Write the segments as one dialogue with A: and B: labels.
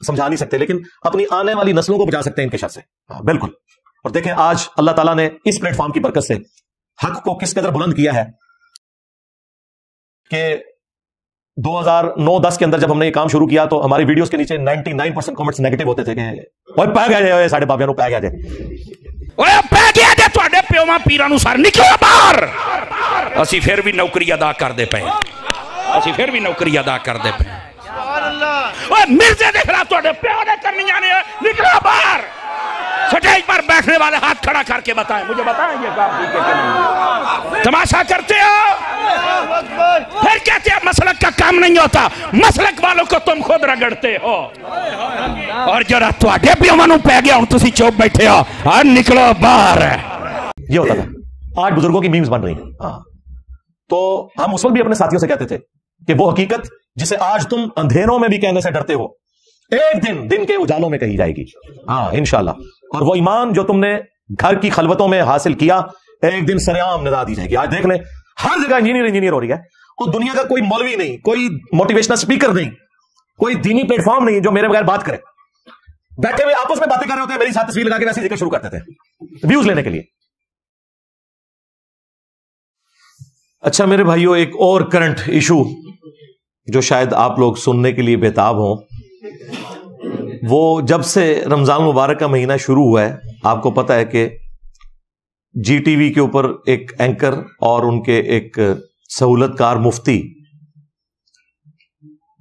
A: سمجھا نہیں سکتے، لیکن اپنی آنے والی نسلوں کو بچا سکتے ہیں ان کے شر سے. بالکل. اور دیکھیں آج اللہ تعالیٰ نے اس پلیٹ فارم کی برکت سے حق کو کس قدر بلند کیا ہے کہ 2009-10 کے اندر جب ہم نے یہ کام شروع کیا تو ہماری ویڈیوز کے نیچے 99% کمنٹس نیگیٹو ہوتے تھے کہ اوئے پہ گیا جائے ساڈے بابیاں نو پہ گیا جائے،
B: اوئے پہ گیا جائے تواڈے پیواں پیراں نو سر نکلو باہر. اسی پھر بھی نوکری ادا کردے پئے، اسی پھر بھی نوکری ادا کردے پئے. اوئے مرزے دے خلاف تواڈے پیو نے کرنیاں نے، نکلو باہر. سٹیج پر بیٹھنے والے ہاتھ کھڑا کر کے بتائیں، مجھے بتائیں یہ کام ٹھیک ہے کہ نہیں؟ تماشا کرتے ہو، پھر کہتے ہیں مسلک کا کام نہیں ہوتا. مسلک والوں کو تم خود رگڑتے ہو. اور جرا تواڈے پیواں نو پے گیا ہن تسی چوپ بیٹھے ہو اور نکلو باہر.
A: یہ ہوتا تھا. آج بزرگوں کی میمز بن رہی ہیں. تو ہم اس وقت بھی اپنے ساتھیوں سے کہتے تھے کہ وہ حقیقت جسے آج تم اندھیروں میں بھی کہنے سے ڈرتے ہو ایک دن کے اجالوں میں کہی جائے گی. انشاءاللہ. اور وہ ایمان جو تم نے گھر کی خلوتوں میں حاصل کیا ایک دن سرعام ندا دی جائے گی. آج دیکھ لیں ہر جگہ انجینئر ہو رہی ہے، اور دنیا کا کوئی مولوی نہیں، کوئی موٹیویشنل اسپیکر نہیں، کوئی دینی پلیٹ فارم نہیں جو میرے بغیر بات کرے. بیٹھے ہوئے آپس میں باتیں کر رہے ہوتے ہیں، میری ساتھ تصویر لگا کے ویسے ذکر شروع کرتے تھے ویوز لینے کے لیے. اچھا میرے بھائیوں، ایک اور کرنٹ ایشو جو شاید آپ لوگ سننے کے لیے بےتاب ہوں، وہ جب سے رمضان مبارک کا مہینہ شروع ہوا ہے آپ کو پتہ ہے کہ جی ٹی وی کے اوپر ایک اینکر اور ان کے ایک سہولت کار مفتی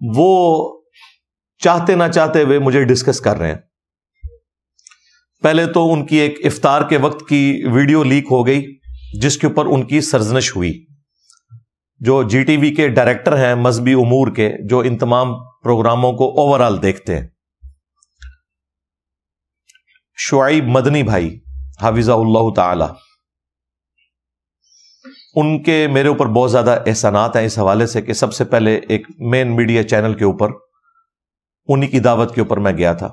A: وہ چاہتے نہ چاہتے ہوئے مجھے ڈسکس کر رہے ہیں. پہلے تو ان کی ایک افطار کے وقت کی ویڈیو لیک ہو گئی جس کے اوپر ان کی سرزنش ہوئی. جو جی ٹی وی کے ڈائریکٹر ہیں مذہبی امور کے، جو ان تمام پروگراموں کو اوور آل دیکھتے ہیں، شعیب مدنی بھائی حافظہ اللہ تعالی، ان کے میرے اوپر بہت زیادہ احسانات ہیں اس حوالے سے کہ سب سے پہلے ایک مین میڈیا چینل کے اوپر انہی کی دعوت کے اوپر میں گیا تھا.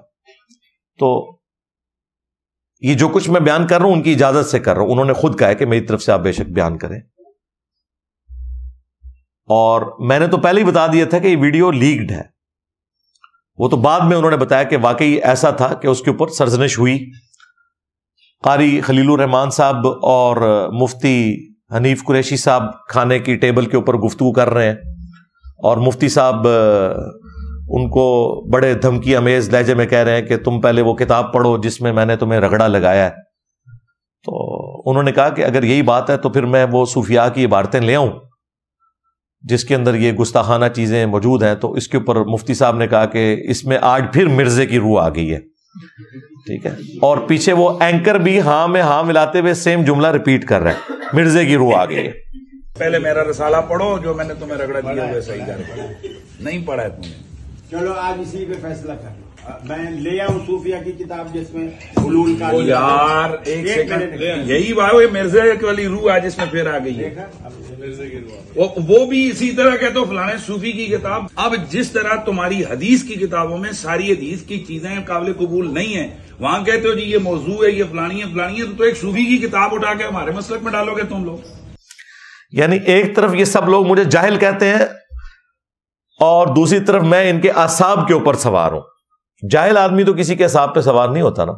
A: تو یہ جو کچھ میں بیان کر رہا ہوں ان کی اجازت سے کر رہا ہوں. انہوں نے خود کہا ہے کہ میری طرف سے آپ بے شک بیان کریں، اور میں نے تو پہلے ہی بتا دیا تھا کہ یہ ویڈیو لیکڈ ہے. وہ تو بعد میں انہوں نے بتایا کہ واقعی ایسا تھا کہ اس کے اوپر سرزنش ہوئی. قاری خلیل الرحمان صاحب اور مفتی حنیف قریشی صاحب کھانے کی ٹیبل کے اوپر گفتگو کر رہے ہیں، اور مفتی صاحب ان کو بڑے دھمکی امیز لہجے میں کہہ رہے ہیں کہ تم پہلے وہ کتاب پڑھو جس میں میں نے تمہیں رگڑا لگایا ہے. تو انہوں نے کہا کہ اگر یہی بات ہے تو پھر میں وہ صوفیاء کی عبارتیں لے آؤں جس کے اندر یہ گستاخانہ چیزیں موجود ہیں. تو اس کے اوپر مفتی صاحب نے کہا کہ اس میں آج پھر مرزے کی روح آ گئی ہے. ٹھیک ہے. اور پیچھے وہ اینکر بھی ہاں میں ہاں ملاتے ہوئے سیم جملہ ریپیٹ کر رہا ہے، مرزے کی روح آ گئی ہے.
B: پہلے میرا رسالہ پڑھو جو میں نے تمہیں رگڑا دیا وہ صحیح کر پڑھا نہیں پڑھا ہے تم نے.
C: چلو آج اسی پہ فیصلہ کر لو. میں لے آؤں صوفیہ کی کتاب جس میں حلول کا
B: یار ایک سیکنڈ، یہی بات مرزے والی روح آج اس میں پھر آ گئی ہے. وہ بھی اسی طرح کہتے ہو فلانے صوفی کی کتاب. اب جس طرح تمہاری حدیث کی کتابوں میں ساری حدیث کی چیزیں قابل قبول نہیں ہیں، وہاں کہتے ہو جی یہ موضوع ہے، یہ فلانی ہے فلانی ہے، تو ایک صوفی کی کتاب اٹھا کے ہمارے مسلک میں ڈالو گے تم لوگ.
A: یعنی ایک طرف یہ سب لوگ مجھے جاہل کہتے ہیں اور دوسری طرف میں ان کے اعصاب کے اوپر سوار ہوں. جاہل آدمی تو کسی کے اعصاب پہ سوار نہیں ہوتا نا.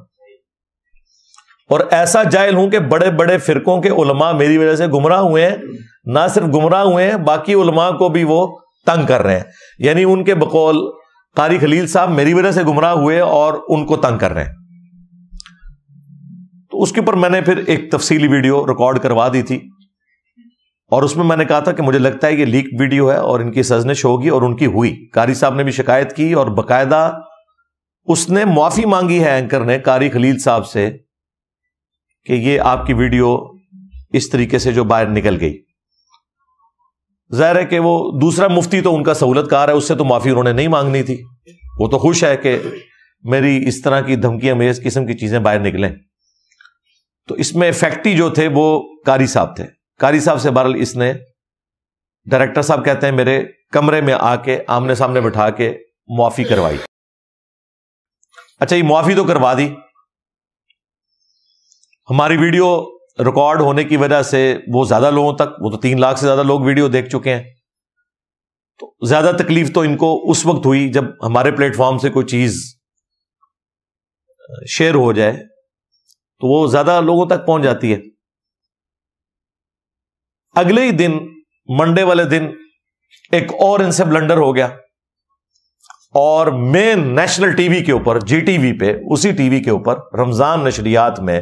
A: اور ایسا جاہل ہوں کہ بڑے بڑے فرقوں کے علماء میری وجہ سے گمراہ ہوئے ہیں. نہ صرف گمراہ ہوئے ہیں، باقی علماء کو بھی وہ تنگ کر رہے ہیں. یعنی ان کے بقول قاری خلیل صاحب میری وجہ سے گمراہ ہوئے اور ان کو تنگ کر رہے ہیں. تو اس کے اوپر میں نے پھر ایک تفصیلی ویڈیو ریکارڈ کروا دی تھی، اور اس میں میں نے کہا تھا کہ مجھے لگتا ہے یہ لیک ویڈیو ہے اور ان کی سرزنش ہوگی، اور ان کی ہوئی. قاری صاحب نے بھی شکایت کی اور باقاعدہ اس نے معافی مانگی ہے اینکر نے قاری خلیل صاحب سے کہ یہ آپ کی ویڈیو اس طریقے سے جو باہر نکل گئی. ظاہر ہے کہ وہ دوسرا مفتی تو ان کا سہولت کار ہے، اس سے تو معافی انہوں نے نہیں مانگنی تھی. وہ تو خوش ہے کہ میری اس طرح کی دھمکی امیز قسم کی چیزیں باہر نکلیں. تو اس میں فیکٹی جو تھے وہ قاری صاحب تھے. قاری صاحب سے بہرحال اس نے، ڈائریکٹر صاحب کہتے ہیں میرے کمرے میں آ کے آمنے سامنے بٹھا کے معافی کروائی. اچھا یہ معافی تو کروا دی، ہماری ویڈیو ریکارڈ ہونے کی وجہ سے وہ زیادہ لوگوں تک، وہ تو 3 لاکھ سے زیادہ لوگ ویڈیو دیکھ چکے ہیں. تو زیادہ تکلیف تو ان کو اس وقت ہوئی جب ہمارے پلیٹ فارم سے کوئی چیز شیئر ہو جائے تو وہ زیادہ لوگوں تک پہنچ جاتی ہے. اگلے ہی دن منڈے والے دن ایک اور ان سے بلنڈر ہو گیا اور مین نیشنل ٹی وی کے اوپر, جی ٹی وی پہ, اسی ٹی وی کے اوپر رمضان نشریات میں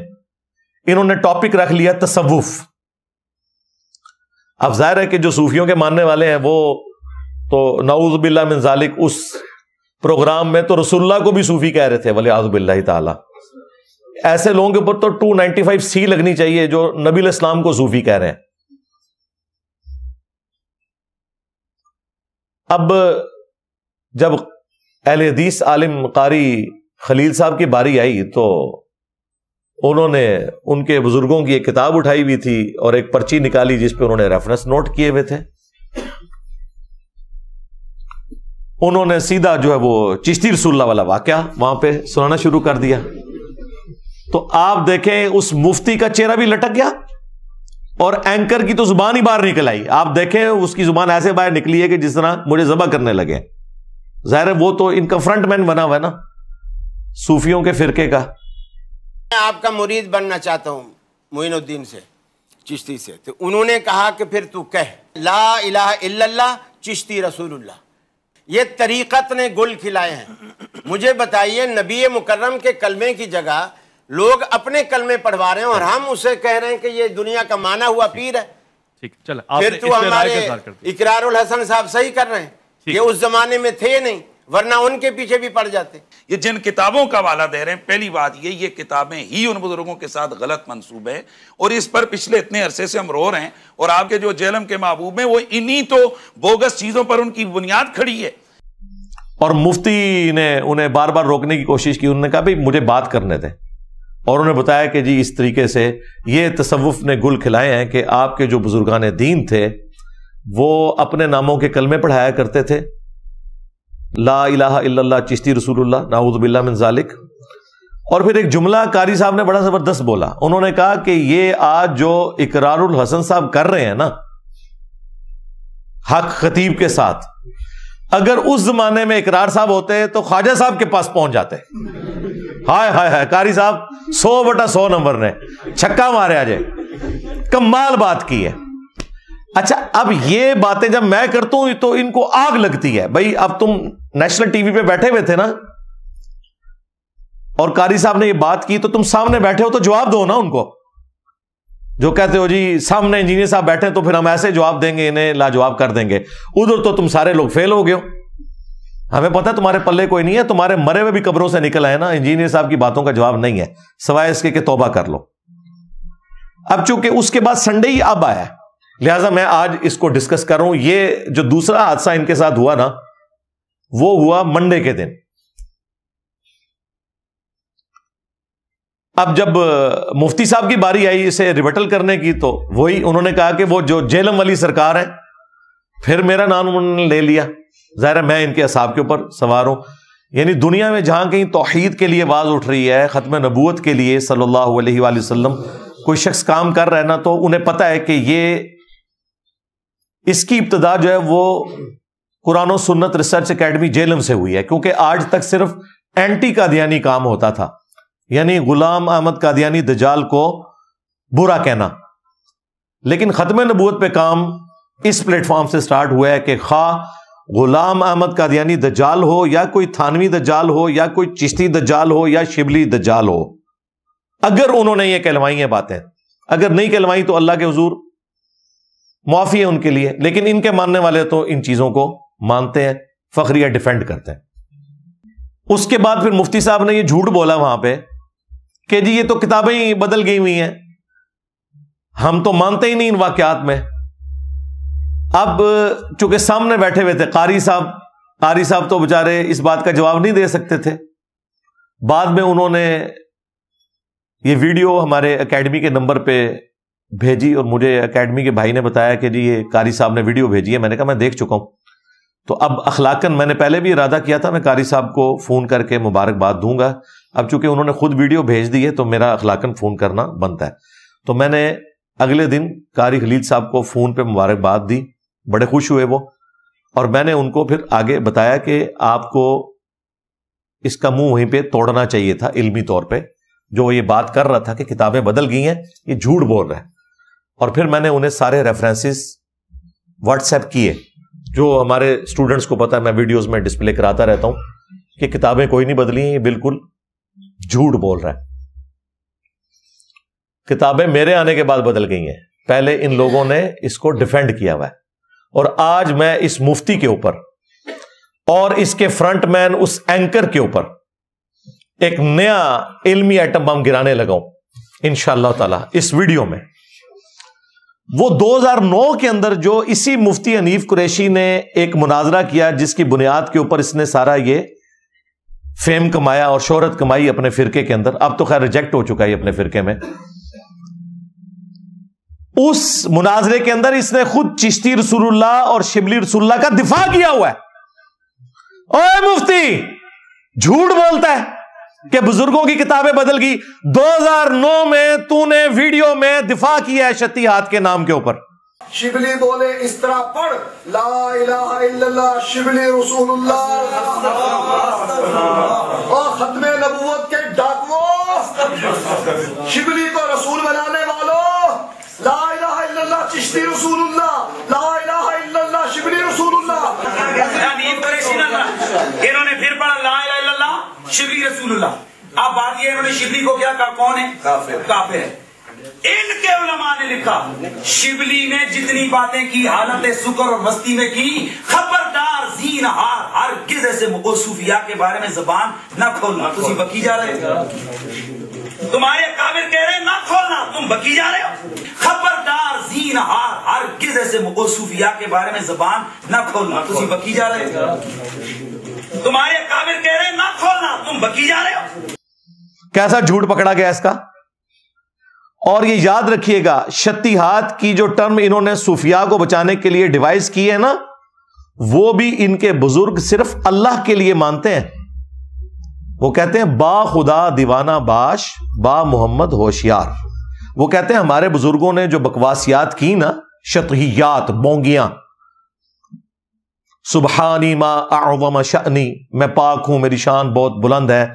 A: انہوں نے ٹاپک رکھ لیا تصوف. اب ظاہر ہے کہ جو صوفیوں کے ماننے والے ہیں وہ تو نعوذ باللہ من ذالک اس پروگرام میں تو رسول اللہ کو بھی صوفی کہہ رہے تھے ولیعوذ باللہ تعالی. ایسے لوگوں کے اوپر تو 295C لگنی چاہیے جو نبی علیہ السلام کو صوفی کہہ رہے ہیں. اب جب اہل حدیث عالم قاری خلیل صاحب کی باری آئی تو انہوں نے ان کے بزرگوں کی ایک کتاب اٹھائی ہوئی تھی اور ایک پرچی نکالی جس پہ انہوں نے ریفرنس نوٹ کیے ہوئے تھے. انہوں نے سیدھا جو ہے وہ چشتی رسول اللہ والا واقعہ وہاں پہ سنانا شروع کر دیا. تو آپ دیکھیں اس مفتی کا چہرہ بھی لٹک گیا اور اینکر کی تو زبان ہی باہر نکل آئی. آپ دیکھیں اس کی زبان ایسے باہر نکلی ہے کہ جس طرح مجھے ذبح کرنے لگے. ظاہر ہے وہ تو ان کا فرنٹ مین بنا ہوا ہے نا صوفیوں کے فرقے کا.
D: میں آپ کا مرید بننا چاہتا ہوں معین الدین سے, چشتی سے. تو انہوں نے کہا کہ پھر تو کہہ لا الہ الا اللہ چشتی رسول اللہ. یہ طریقت نے گل کھلائے ہیں. مجھے بتائیے نبی مکرم کے کلمے کی جگہ لوگ اپنے کلمے پڑھوا رہے ہیں اور ہم اسے کہہ رہے ہیں کہ یہ دنیا کا مانا ہوا پیر ہے. پھر تو ہمارے اقرار الحسن صاحب صحیح کر رہے ہیں. یہ اس زمانے میں تھے نہیں ورنہ ان کے پیچھے بھی پڑ جاتے.
B: یہ جن کتابوں کا حوالہ دے رہے ہیں, پہلی بات یہ کتابیں ہی ان بزرگوں کے ساتھ غلط منسوب ہے اور اس پر پچھلے اتنے عرصے سے ہم رو رہے ہیں. اور آپ کے جو جہلم کے محبوب ہیں وہ انہی تو بوگس چیزوں پر ان کی بنیاد کھڑی ہے.
A: اور مفتی نے انہیں بار بار روکنے کی کوشش کی. انہوں نے کہا بھئی مجھے بات کرنے دیں, اور انہوں نے بتایا کہ جی اس طریقے سے یہ تصوف نے گل کھلائے ہیں کہ آپ کے جو بزرگان دین تھے وہ اپنے ناموں کے کلمے پڑھایا کرتے تھے, لا الہ الا اللہ چشتی رسول اللہ نعوذ باللہ من ذالک. اور پھر ایک جملہ قاری صاحب نے بڑا زبردست بولا. انہوں نے کہا کہ یہ آج جو اقرار الحسن صاحب کر رہے ہیں نا حق خطیب کے ساتھ, اگر اس زمانے میں اقرار صاحب ہوتے تو خواجہ صاحب کے پاس پہنچ جاتے. ہائے ہائے ہائے, قاری صاحب 100/100 نمبر نے چھکا مارے آجے, کمال بات کی ہے. اچھا اب یہ باتیں جب میں کرتا ہوں تو ان کو آگ لگتی ہے. بھائی اب تم نیشنل ٹی وی پہ بیٹھے ہوئے تھے نا اور قاری صاحب نے یہ بات کی تو تم سامنے بیٹھے ہو تو جواب دو نا ان کو. جو کہتے ہو جی سامنے انجینئر صاحب بیٹھے تو پھر ہم ایسے جواب دیں گے انہیں لاجواب کر دیں گے. ادھر تو تم سارے لوگ فیل ہو گئے ہو. ہمیں پتہ ہے تمہارے پلے کوئی نہیں ہے, تمہارے مرے ہوئے بھی قبروں سے نکل آئے نا. انجینئر صاحب کی باتوں کا جواب نہیں ہے سوائے اس کے کہ توبہ کر لو. اب چونکہ اس کے بعد سنڈے ہی اب آیا لہٰذا میں آج اس کو ڈسکس کر رہا ہوں. یہ جو دوسرا حادثہ ان کے ساتھ ہوا نا وہ ہوا منڈے کے دن. اب جب مفتی صاحب کی باری آئی اسے ریبٹل کرنے کی تو وہی انہوں نے کہا کہ وہ جو جیلم والی سرکار ہے, پھر میرا نام انہوں نے لے لیا. ظاہر ہے میں ان کے اصحاب کے اوپر سوار ہوں. یعنی دنیا میں جہاں کہیں توحید کے لیے آواز اٹھ رہی ہے, ختم نبوت کے لیے صلی اللہ علیہ وآلہ وسلم کوئی شخص کام کر رہا ہے نا, تو انہیں پتہ ہے کہ یہ اس کی ابتدا جو ہے وہ قرآن و سنت ریسرچ اکیڈمی جیلم سے ہوئی ہے. کیونکہ آج تک صرف اینٹی قادیانی کام ہوتا تھا, یعنی غلام احمد قادیانی دجال کو برا کہنا. لیکن ختم نبوت پہ کام اس پلیٹ فارم سے سٹارٹ ہوا ہے کہ خواہ غلام احمد قادیانی دجال ہو یا کوئی تھانوی دجال ہو یا کوئی چشتی دجال ہو یا شبلی دجال ہو, اگر انہوں نے یہ کہلوائی ہیں باتیں, اگر نہیں کہلوائی تو اللہ کے حضور معافی ہے ان کے لیے. لیکن ان کے ماننے والے تو ان چیزوں کو مانتے ہیں, فخریہ ڈیفینڈ کرتے ہیں. اس کے بعد پھر مفتی صاحب نے یہ جھوٹ بولا وہاں پہ کہ جی یہ تو کتابیں ہی بدل گئی ہوئی ہیں, ہم تو مانتے ہی نہیں ان واقعات میں. اب چونکہ سامنے بیٹھے ہوئے تھے قاری صاحب تو بےچارے اس بات کا جواب نہیں دے سکتے تھے. بعد میں انہوں نے یہ ویڈیو ہمارے اکیڈمی کے نمبر پہ بھیجی اور مجھے اکیڈمی کے بھائی نے بتایا کہ جی یہ قاری صاحب نے ویڈیو بھیجی ہے. میں نے کہا میں دیکھ چکا ہوں. تو اب اخلاقاً میں نے پہلے بھی ارادہ کیا تھا میں قاری صاحب کو فون کر کے مبارکباد دوں گا. اب چونکہ انہوں نے خود ویڈیو بھیج دی ہے تو میرا اخلاقاً فون کرنا بنتا ہے. تو میں نے اگلے دن قاری خلیل صاحب کو فون پہ مبارکباد دی, بڑے خوش ہوئے وہ, اور میں نے ان کو پھر آگے بتایا کہ آپ کو اس کا منہ وہیں پہ توڑنا چاہیے تھا علمی طور پہ. جو یہ بات کر رہا تھا کہ کتابیں بدل گئی ہیں, یہ جھوٹ بول رہا ہے. اور پھر میں نے انہیں سارے ریفرنسز واٹس ایپ کیے, جو ہمارے اسٹوڈنٹس کو پتا ہے, میں ویڈیوز میں ڈسپلے کراتا رہتا ہوں کہ کتابیں کوئی نہیں بدلی ہیں, یہ بالکل جھوٹ بول رہا ہے. کتابیں میرے آنے کے بعد بدل گئی ہیں, پہلے ان لوگوں نے اس کو ڈیفینڈ کیا ہوا ہے. اور آج میں اس مفتی کے اوپر اور اس کے فرنٹ مین اس اینکر کے اوپر ایک نیا علمی ایٹم بم گرانے لگا ہوں انشاءاللہ تعالی اس ویڈیو میں. وہ 2009 کے اندر جو اسی مفتی حنیف قریشی نے ایک مناظرہ کیا, جس کی بنیاد کے اوپر اس نے سارا یہ فیم کمایا اور شہرت کمائی اپنے فرقے کے اندر. اب تو خیر ریجیکٹ ہو چکا ہے اپنے فرقے میں. اس مناظرے کے اندر اس نے خود چشتی رسول اللہ اور شبلی رسول اللہ کا دفاع کیا ہوا ہے. اوے مفتی, جھوٹ بولتا ہے کہ بزرگوں کی کتابیں بدل گئی. 2009 میں تو نے ویڈیو میں دفاع کیا ہے شتی ہاتھ کے نام کے اوپر.
E: شبلی بولے اس طرح پڑھ, لا الہ الا اللہ شبلی رسول اللہ. اور ختم نبوت کے ڈاکوؤں, شبلی کو رسول بنانے والوں, لا الہ الا اللہ چشتی رسول اللہ, لا الہ الا اللہ شبلی رسول اللہ.
F: انہوں نے پھر پڑھا لا الہ الا اللہ شبلی رسول اللہ. اب بات یہ, انہوں نے شبلی کو کیا کہا, کون ہے؟ کافر ہے. ان کے علماء نے لکھا شبلی نے جتنی باتیں کی حالت سکر اور مستی میں کی, خبردار زین ہار ہرگز ایسے صوفیاء کے بارے میں زبان نہ کھولنا. تم بکی جا رہے ہو, تمہارے کافر کہہ رہے ہیں نہ کھولنا, تم بکی جا رہے ہو. خبردار زین ہار ہرگز ایسے صوفیاء کے بارے میں زبان نہ کھولنا. تم بکی جا رہے ہو, تمہارے کافر کہہ رہے ہیں نہ کھولنا, تم بکی جا رہے ہو.
A: کیسا جھوٹ پکڑا گیا اس کا. اور یہ یاد رکھیے گا, شتی ہاتھ کی جو ٹرم انہوں نے صوفیاء کو بچانے کے لیے ڈیوائز کی ہے نا, وہ بھی ان کے بزرگ صرف اللہ کے لیے مانتے ہیں. وہ کہتے ہیں با خدا دیوانہ باش, با محمد ہوشیار. وہ کہتے ہیں ہمارے بزرگوں نے جو بکواسیات کی نا, شطحیات, بونگیاں, سبحانی ما اعظم شأنی, میں پاک ہوں میری شان بہت بلند ہے,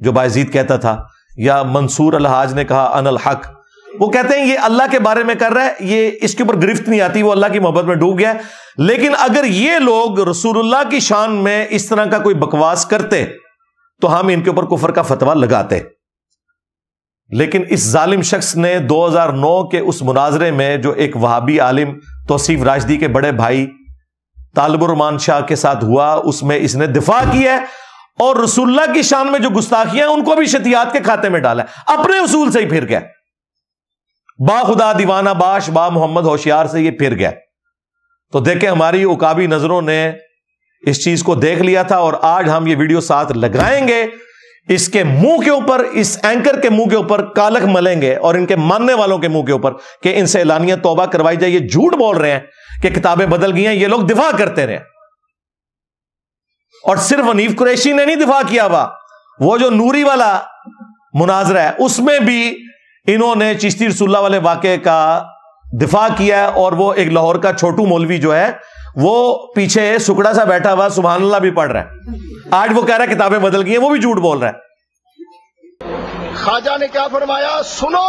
A: جو بایزید کہتا تھا, یا منصور الحاج نے کہا ان الحق. وہ کہتے ہیں یہ اللہ کے بارے میں کر رہا ہے, یہ اس کے اوپر گرفت نہیں آتی, وہ اللہ کی محبت میں ڈوب گیا ہے. لیکن اگر یہ لوگ رسول اللہ کی شان میں اس طرح کا کوئی بکواس کرتے تو ہم ان کے اوپر کفر کا فتویٰ لگاتے. لیکن اس ظالم شخص نے 2009 کے اس مناظرے میں جو ایک وہابی عالم توصیف راشدی کے بڑے بھائی طالب الرحمان شاہ کے ساتھ ہوا, اس میں اس نے دفاع کیا ہے, اور رسول اللہ کی شان میں جو گستاخیاں ہیں ان کو بھی شتیات کے کھاتے میں ڈالا ہے, اپنے اصول سے ہی پھر گیا. با خدا دیوانہ باش, با محمد ہوشیار سے یہ پھر گیا. تو دیکھیں ہماری عقابی نظروں نے اس چیز کو دیکھ لیا تھا, اور آج ہم یہ ویڈیو ساتھ لگائیں گے اس کے منہ کے اوپر, اس اینکر کے منہ کے اوپر کالک ملیں گے, اور ان کے ماننے والوں کے منہ کے اوپر کہ ان سے اعلانیہ توبہ کروائی جائے. یہ جھوٹ بول رہے ہیں کہ کتابیں بدل گئی ہیں, یہ لوگ دفاع کرتے رہے. اور صرف حنیف قریشی نے نہیں دفاع کیا ہوا, وہ جو نوری والا مناظرہ ہے اس میں بھی انہوں نے چشتی رسول اللہ والے واقعے کا دفاع کیا ہے. اور وہ ایک لاہور کا چھوٹو مولوی جو ہے وہ پیچھے سکڑا سا بیٹھا ہوا سبحان اللہ بھی پڑھ رہا ہے, آج وہ کہہ رہا ہے کتابیں بدل گئی ہیں, وہ بھی جھوٹ بول رہا ہے.
E: خواجہ نے کیا فرمایا, سنو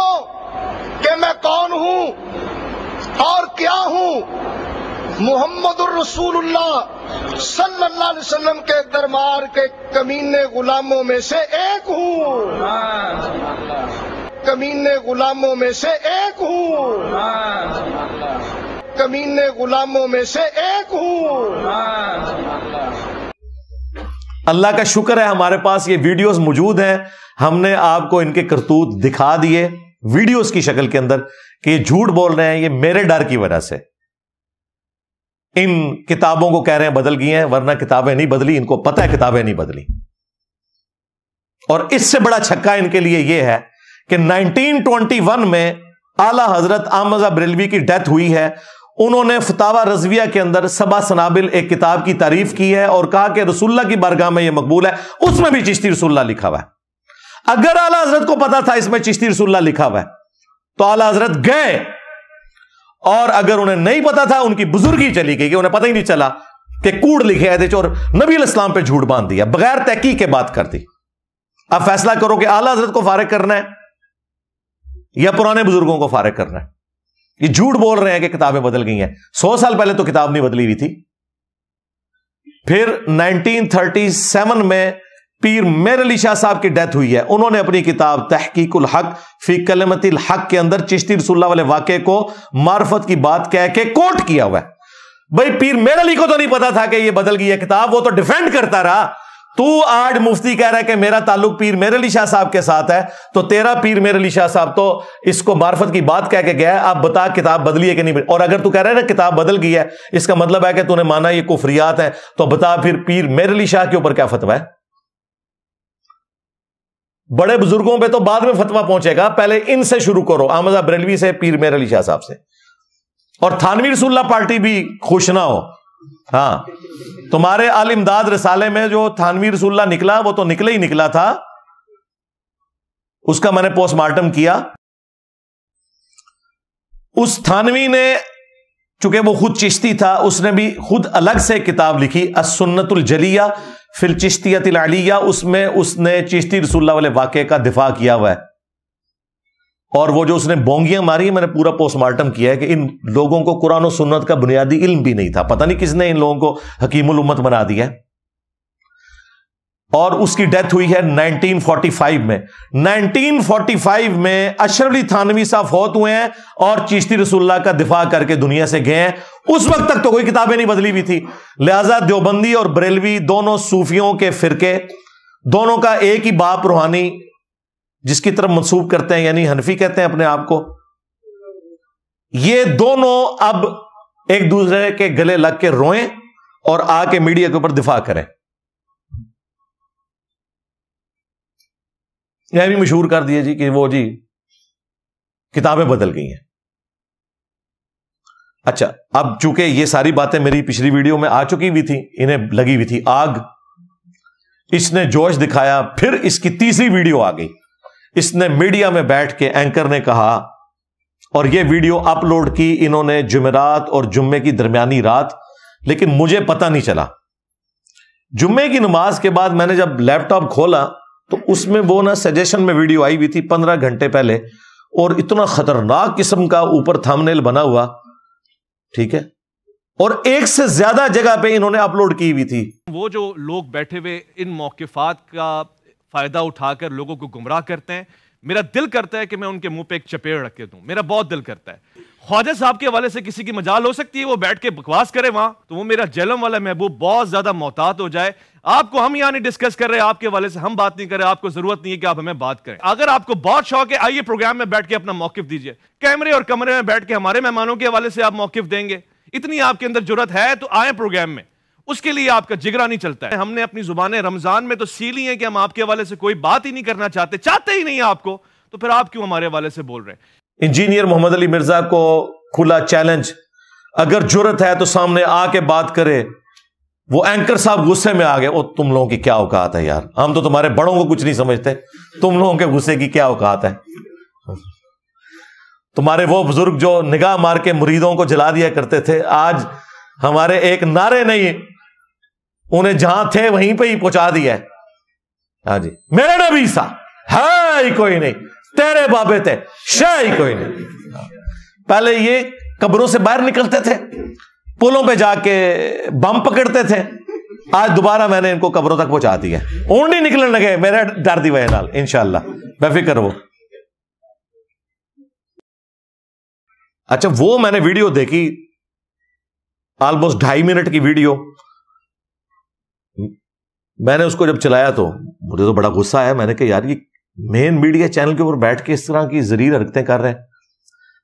E: کہ میں کون ہوں اور کیا ہوں, محمد الرسول اللہ صلی اللہ علیہ وسلم کے دربار کے کمینے غلاموں میں سے ایک ہوں, کمینے غلاموں میں سے ایک ہوں, کمینے غلاموں میں سے ایک ہوں.
A: اللہ کا شکر ہے ہمارے پاس یہ ویڈیوز موجود ہیں, ہم نے آپ کو ان کے کرتوت دکھا دیے ویڈیوز کی شکل کے اندر کہ یہ جھوٹ بول رہے ہیں. یہ میرے ڈر کی وجہ سے ان کتابوں کو کہہ رہے ہیں بدل گئی ہیں, ورنہ کتابیں نہیں بدلی, ان کو پتہ ہے کتابیں نہیں بدلی. اور اس سے بڑا چھکا ان کے لیے یہ ہے کہ 1921 میں اعلی حضرت احمد رضا بریلوی کی ڈیتھ ہوئی ہے. انہوں نے فتاوی رضویہ کے اندر سبع سنابل ایک کتاب کی تعریف کی ہے اور کہا کہ رسول اللہ کی بارگاہ میں یہ مقبول ہے. اس میں بھی چشتی رسول اللہ لکھا ہوا ہے. اگر اعلی حضرت کو پتا تھا اس میں چشتی رسول اللہ لکھا ہوا ہے تو اعلی حضرت گئے, اور اگر انہیں نہیں پتا تھا ان کی بزرگی چلی گئی کہ انہیں پتہ ہی نہیں چلا, کہ کوڑ لکھے آئے اور نبی علیہ السلام پہ جھوٹ باندھ دیا, بغیر تحقیق کے بات کر دی. اب فیصلہ کرو کہ اعلیٰ حضرت کو فارغ کرنا ہے یا پرانے بزرگوں کو فارغ کرنا ہے. یہ جھوٹ بول رہے ہیں کہ کتابیں بدل گئی ہیں. 100 سال پہلے تو کتاب نہیں بدلی ہوئی تھی. پھر 1937 میں پیر میر علی شاہ صاحب کی ڈیتھ ہوئی ہے. انہوں نے اپنی کتاب تحقیق الحق فی کلمت الحق کے اندر چشتی رسول اللہ والے واقعے کو معرفت کی بات کہہ کے کوٹ کیا ہوا ہے. بھائی پیر میر علی کو تو نہیں پتا تھا کہ یہ بدل گئی ہے کتاب, وہ تو ڈیفینڈ کرتا رہا. تو آج مفتی کہہ رہا ہے کہ میرا تعلق پیر میر علی شاہ صاحب کے ساتھ ہے, تو تیرا پیر میر علی شاہ صاحب تو اس کو معرفت کی بات کہہ کے گیا ہے. آپ بتا کتاب بدلی ہے کہ نہیں بدلی. اور اگر تو کہہ رہا ہے نا کتاب بدل گئی ہے, اس کا مطلب ہے کہ تو نے مانا یہ کفریات ہیں, تو بتا پھر پیر میر علی شاہ کے اوپر کیا فتویٰ ہے. بڑے بزرگوں پہ تو بعد میں فتویٰ پہنچے گا, پہلے ان سے شروع کرو, احمد بریلوی سے, پیر میر علی شاہ صاحب سے. اور تھانوی رسول اللہ پارٹی بھی خوش نہ ہو. ہاں, تمہارے آل امداد رسالے میں جو تھانوی رسول اللہ نکلا وہ تو نکلا ہی نکلا تھا. اس کا میں نے پوسٹ مارٹم کیا. اس تھانوی نے, چونکہ وہ خود چشتی تھا, اس نے بھی خود الگ سے کتاب لکھی السنت الجلیہ فی الچشتیۃ العلیہ. اس میں اس نے چشتی رسول اللہ والے واقعے کا دفاع کیا ہوا ہے. اور وہ جو اس نے بونگیاں ماری, میں نے پورا پوسٹ مارٹم کیا ہے کہ ان لوگوں کو قرآن و سنت کا بنیادی علم بھی نہیں تھا. پتہ نہیں کس نے ان لوگوں کو حکیم الامت بنا دیا ہے. اور اس کی ڈیتھ ہوئی ہے 1945 میں. 1945 میں اشرف علی تھانوی صاحب فوت ہوئے ہیں اور چشتی رسول اللہ کا دفاع کر کے دنیا سے گئے ہیں. اس وقت تک تو کوئی کتابیں نہیں بدلی ہوئی تھی. لہذا دیوبندی اور بریلوی دونوں صوفیوں کے فرقے, دونوں کا ایک ہی باپ روحانی جس کی طرف منسوب کرتے ہیں, یعنی حنفی کہتے ہیں اپنے آپ کو, یہ دونوں اب ایک دوسرے کے گلے لگ کے روئیں اور آ کے میڈیا کے اوپر دفاع کریں. یہ بھی مشہور کر دیا جی کہ وہ جی کتابیں بدل گئی ہیں. اچھا, اب چونکہ یہ ساری باتیں میری پچھلی ویڈیو میں آ چکی ہوئی تھی, انہیں لگی ہوئی تھی آگ, اس نے جوش دکھایا. پھر اس کی تیسری ویڈیو آ گئی. اس نے میڈیا میں بیٹھ کے اینکر نے کہا, اور یہ ویڈیو اپلوڈ کی انہوں نے جمعرات اور جمعے کی درمیانی رات, لیکن مجھے پتہ نہیں چلا. جمعے کی نماز کے بعد میں نے جب لیپ ٹاپ کھولا تو اس میں وہ نا سجیشن میں ویڈیو آئی ہوئی تھی 15 گھنٹے پہلے, اور اتنا خطرناک قسم کا اوپر تھمبنیل بنا ہوا, ٹھیک ہے, اور ایک سے زیادہ جگہ پہ انہوں نے اپلوڈ کی ہوئی تھی.
G: وہ جو لوگ بیٹھے ہوئے ان موقفات کا فائدہ اٹھا کر لوگوں کو گمراہ کرتے ہیں, میرا دل کرتا ہے کہ میں ان کے منہ پہ ایک چپیڑ رکھ کے دوں. میرا بہت دل کرتا ہے. خواجہ صاحب کے حوالے سے کسی کی مجال ہو سکتی ہے وہ بیٹھ کے بکواس کرے وہاں, تو وہ میرا جہلم والا محبوب بہت زیادہ محتاط ہو جائے. آپ کو ہم یہاں نہیں ڈسکس کر رہے, آپ کے حوالے سے ہم بات نہیں کر رہے, آپ کو ضرورت نہیں ہے کہ آپ ہمیں بات کریں. اگر آپ کو بہت شوق ہے آئیے پروگرام میں بیٹھ کے اپنا موقف دیجئے. کیمرے اور کمرے میں بیٹھ کے ہمارے مہمانوں کے حوالے سے آپ موقف دیں گے, اتنی آپ کے اندر جرت ہے تو آئیں پروگرام میں. اس کے لیے آپ کا جگرا نہیں چلتا ہے. ہم نے اپنی زبانیں رمضان میں تو سی لی ہیں کہ ہم آپ کے حوالے سے کوئی بات ہی نہیں کرنا چاہتے ہی نہیں آپ کو, تو پھر آپ کیوں ہمارے حوالے سے بول رہے ہیں.
A: انجینئر محمد علی مرزا کو کھلا چیلنج, اگر جرت ہے تو سامنے آ کے بات کرے. وہ اینکر صاحب غصے میں آ گئے, او تم لوگوں کی کیا اوقات ہے یار, ہم تو تمہارے بڑوں کو کچھ نہیں سمجھتے, تم لوگوں کے غصے کی کیا اوقات ہے. تمہارے وہ بزرگ جو نگاہ مار کے مریدوں کو جلا دیا کرتے تھے, آج ہمارے ایک نعرے نہیں انہیں جہاں تھے وہیں پہ ہی پہنچا دیا ہے. ہاں جی, میرے نبی سا ہے ہی کوئی نہیں, تیرے بابے تھے شے ہی کوئی نہیں. پہلے یہ قبروں سے باہر نکلتے تھے, پلوں پہ جا کے بم پکڑتے تھے, آج دوبارہ میں نے ان کو قبروں تک پہنچا دیا. اونڈی نکلنے لگے میرے ڈر دی وجہ نال, انشاءاللہ بے فکر وہ. اچھا, وہ میں نے ویڈیو دیکھی آلموسٹ 2.5 منٹ کی ویڈیو. میں نے اس کو جب چلایا تو مجھے تو بڑا غصہ آیا. میں نے کہا یار یہ مین میڈیا چینل کے اوپر بیٹھ کے اس طرح کی ذلیل حرکتیں کر رہے ہیں.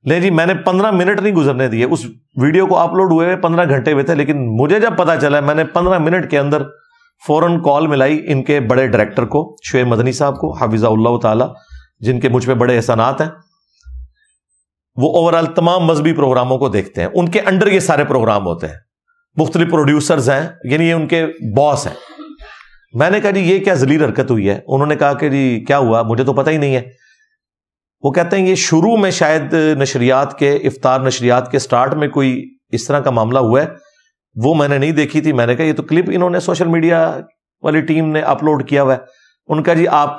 A: لے جی, میں نے 15 منٹ نہیں گزرنے دیے. اس ویڈیو کو اپلوڈ ہوئے 15 گھنٹے ہوئے تھے, لیکن مجھے جب پتا چلا میں نے 15 منٹ کے اندر فوراً کال ملائی ان کے بڑے ڈائریکٹر کو, شعیب مدنی صاحب کو حفظہ اللہ تعالی, جن کے مجھ پہ بڑے احسانات ہیں. وہ اوورال تمام مذہبی پروگراموں کو دیکھتے ہیں, ان کے انڈر یہ سارے پروگرام ہوتے ہیں, مختلف پروڈیوسرز ہیں, یعنی یہ ان کے باس ہیں. میں نے کہا جی یہ کیا ذلیل حرکت ہوئی ہے. انہوں نے کہا کہ جی کیا ہوا, مجھے تو پتہ ہی نہیں ہے. وہ کہتے ہیں یہ شروع میں شاید نشریات کے افطار نشریات کے سٹارٹ میں کوئی اس طرح کا معاملہ ہوا ہے, وہ میں نے نہیں دیکھی تھی. میں نے کہا یہ تو کلپ انہوں نے سوشل میڈیا والی ٹیم نے اپلوڈ کیا ہوا ہے. ان کا جی آپ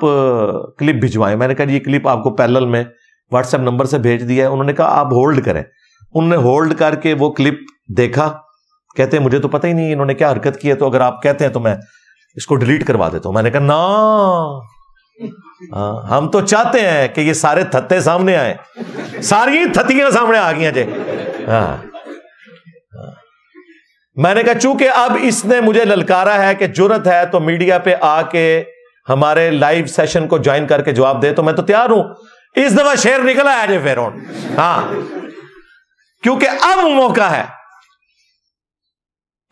A: کلپ بھجوائیں. میں نے کہا جی یہ کلپ آپ کو پیرلل میں واٹس ایپ نمبر سے بھیج دیا ہے. انہوں نے کہا آپ ہولڈ کریں. انہوں نے ہولڈ کر کے وہ کلپ دیکھا. کہتے ہیں مجھے تو پتہ ہی نہیں انہوں نے کیا حرکت کی ہے, تو اگر آپ کہتے ہیں تو میں اس کو ڈیلیٹ کروا دیتا ہوں. میں نے کہا نا, ہم تو چاہتے ہیں کہ یہ سارے تھتے سامنے آئے, ساری تھتیاں سامنے آ گئی جی. ہاں میں نے کہا چونکہ اب اس نے مجھے للکارا ہے کہ جرت ہے تو میڈیا پہ آ کے ہمارے لائیو سیشن کو جوائن کر کے جواب دے, تو میں تو تیار ہوں. اس دفعہ شیر نکلا ہے جی فیرون. ہاں کیونکہ اب موقع ہے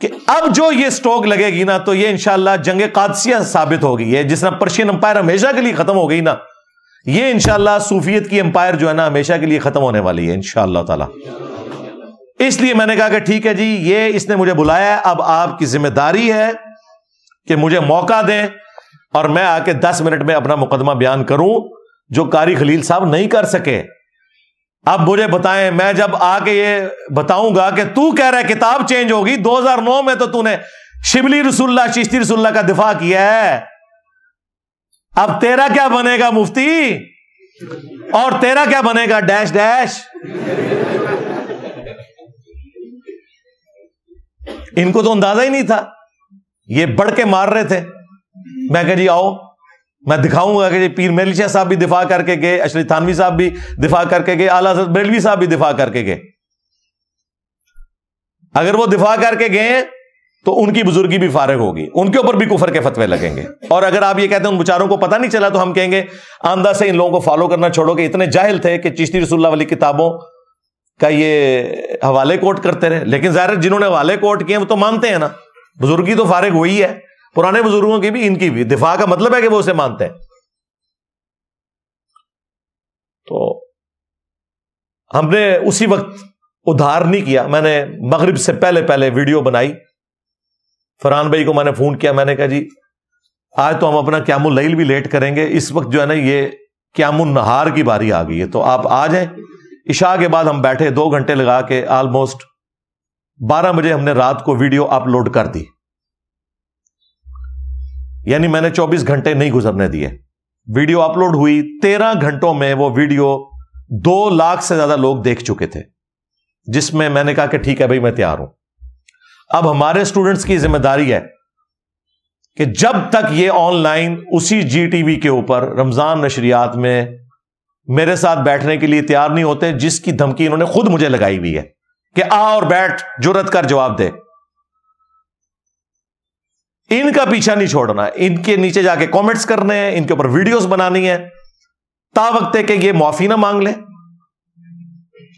A: کہ اب جو یہ سٹوک لگے گی نا, تو یہ انشاءاللہ جنگ قادسیہ ثابت ہوگی. ہے جس طرح پرشین امپائر ہمیشہ کے لیے ختم ہو گئی نا, یہ انشاءاللہ صوفیت کی امپائر جو ہے نا ہمیشہ کے لیے ختم ہونے والی ہے انشاءاللہ تعالی. اس لیے میں نے کہا کہ ٹھیک ہے جی, یہ اس نے مجھے بلایا ہے, اب آپ کی ذمہ داری ہے کہ مجھے موقع دیں اور میں آ کے 10 منٹ میں اپنا مقدمہ بیان کروں جو قاری خلیل صاحب نہیں کر سکے. اب مجھے بتائیں, میں جب آ کے یہ بتاؤں گا کہ تو کہہ رہا ہے کتاب چینج ہوگی, 2009 میں تو نے شبلی رسول اللہ چشتی رسول اللہ کا دفاع کیا ہے, اب تیرا کیا بنے گا مفتی, اور تیرا کیا بنے گا ڈیش ڈیش. ان کو تو اندازہ ہی نہیں تھا, یہ بڑھ کے مار رہے تھے. میں کہا جی آؤ میں دکھاؤں گا کہ جی پیر میرلی شاہ صاحب بھی دفاع کر کے گئے, اشرف تھانوی صاحب بھی دفاع کر کے گئے, اعلیٰ حضرت بریلوی صاحب بھی دفاع کر کے گئے. اگر وہ دفاع کر کے گئے تو ان کی بزرگی بھی فارغ ہوگی, ان کے اوپر بھی کفر کے فتوے لگیں گے. اور اگر آپ یہ کہتے ہیں ان بیچاروں کو پتہ نہیں چلا, تو ہم کہیں گے آمدہ سے ان لوگوں کو فالو کرنا چھوڑو کہ اتنے جاہل تھے کہ چشتی رسول اللہ والی کتابوں کا یہ حوالے کوٹ کرتے رہے. لیکن ظاہر جنہوں نے حوالے کوٹ کیے وہ تو مانتے ہیں نا, بزرگی تو فارغ ہوئی ہے, پرانے بزرگوں کی بھی ان کی بھی. دفاع کا مطلب ہے کہ وہ اسے مانتے ہیں. تو ہم نے اسی وقت ادھار نہیں کیا, میں نے مغرب سے پہلے ویڈیو بنائی. فرحان بھائی کو میں نے فون کیا, میں نے کہا جی آج تو ہم اپنا قیام اللیل بھی لیٹ کریں گے, اس وقت جو ہے نا یہ قیام النہار کی باری آ گئی ہے, تو آپ آ جائیں. عشاء کے بعد ہم بیٹھے 2 گھنٹے لگا کے آلموسٹ 12 بجے ہم نے رات کو ویڈیو اپلوڈ کر دی. یعنی میں نے 24 گھنٹے نہیں گزرنے دیے. ویڈیو اپلوڈ ہوئی, 13 گھنٹوں میں وہ ویڈیو 2 لاکھ سے زیادہ لوگ دیکھ چکے تھے, جس میں میں نے کہا کہ ٹھیک ہے بھائی میں تیار ہوں. اب ہمارے اسٹوڈنٹس کی ذمہ داری ہے کہ جب تک یہ آن لائن اسی جی ٹی وی کے اوپر رمضان نشریات میں میرے ساتھ بیٹھنے کے لیے تیار نہیں ہوتے, جس کی دھمکی انہوں نے خود مجھے لگائی ہوئی ہے کہ آ اور بیٹھ, جرت کر جواب دے. ان کا پیچھا نہیں چھوڑنا, ان کے نیچے جا کے کامنٹس کرنے ہیں, ان کے اوپر ویڈیوز بنانی ہے, تا وقت ہے کہ یہ معافی نہ مانگ لے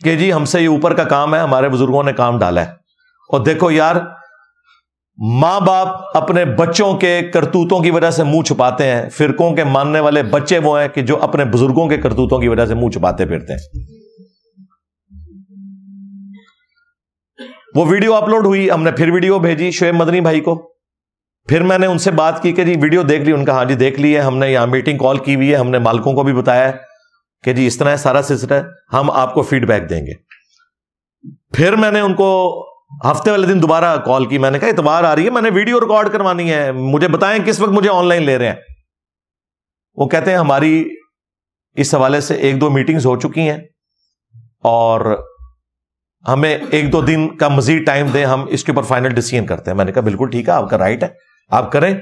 A: کہ جی ہم سے یہ اوپر کا کام ہے, ہمارے بزرگوں نے کام ڈالا ہے. اور دیکھو یار, ماں باپ اپنے بچوں کے کرتوتوں کی وجہ سے منہ چھپاتے ہیں, فرقوں کے ماننے والے بچے وہ ہیں کہ جو اپنے بزرگوں کے کرتوتوں کی وجہ سے منہ چھپاتے پھرتے ہیں. وہ ویڈیو اپلوڈ ہوئی, ہم نے پھر ویڈیو بھیجی شعیب مدنی بھائی کو, پھر میں نے ان سے بات کی کہ جی ویڈیو دیکھ لی. ان کا ہاں جی دیکھ لی ہے, ہم نے یہاں میٹنگ کال کی ہوئی ہے, ہم نے مالکوں کو بھی بتایا ہے کہ جی اس طرح سارا سلسلہ ہے, ہم آپ کو فیڈ بیک دیں گے. پھر میں نے ان کو ہفتے والے دن دوبارہ کال کی, میں نے کہا اتوار آ رہی ہے, میں نے ویڈیو ریکارڈ کروانی ہے, مجھے بتائیں کس وقت مجھے آن لائن لے رہے ہیں. وہ کہتے ہیں ہماری اس حوالے سے 1-2 میٹنگز ہو چکی ہیں اور ہمیں 1-2 دن کا مزید ٹائم دیں, ہم اس کے اوپر فائنل ڈیسیژن کرتے ہیں. میں نے کہا بالکل ٹھیک ہے, آپ کا رائٹ ہے, آپ کریں.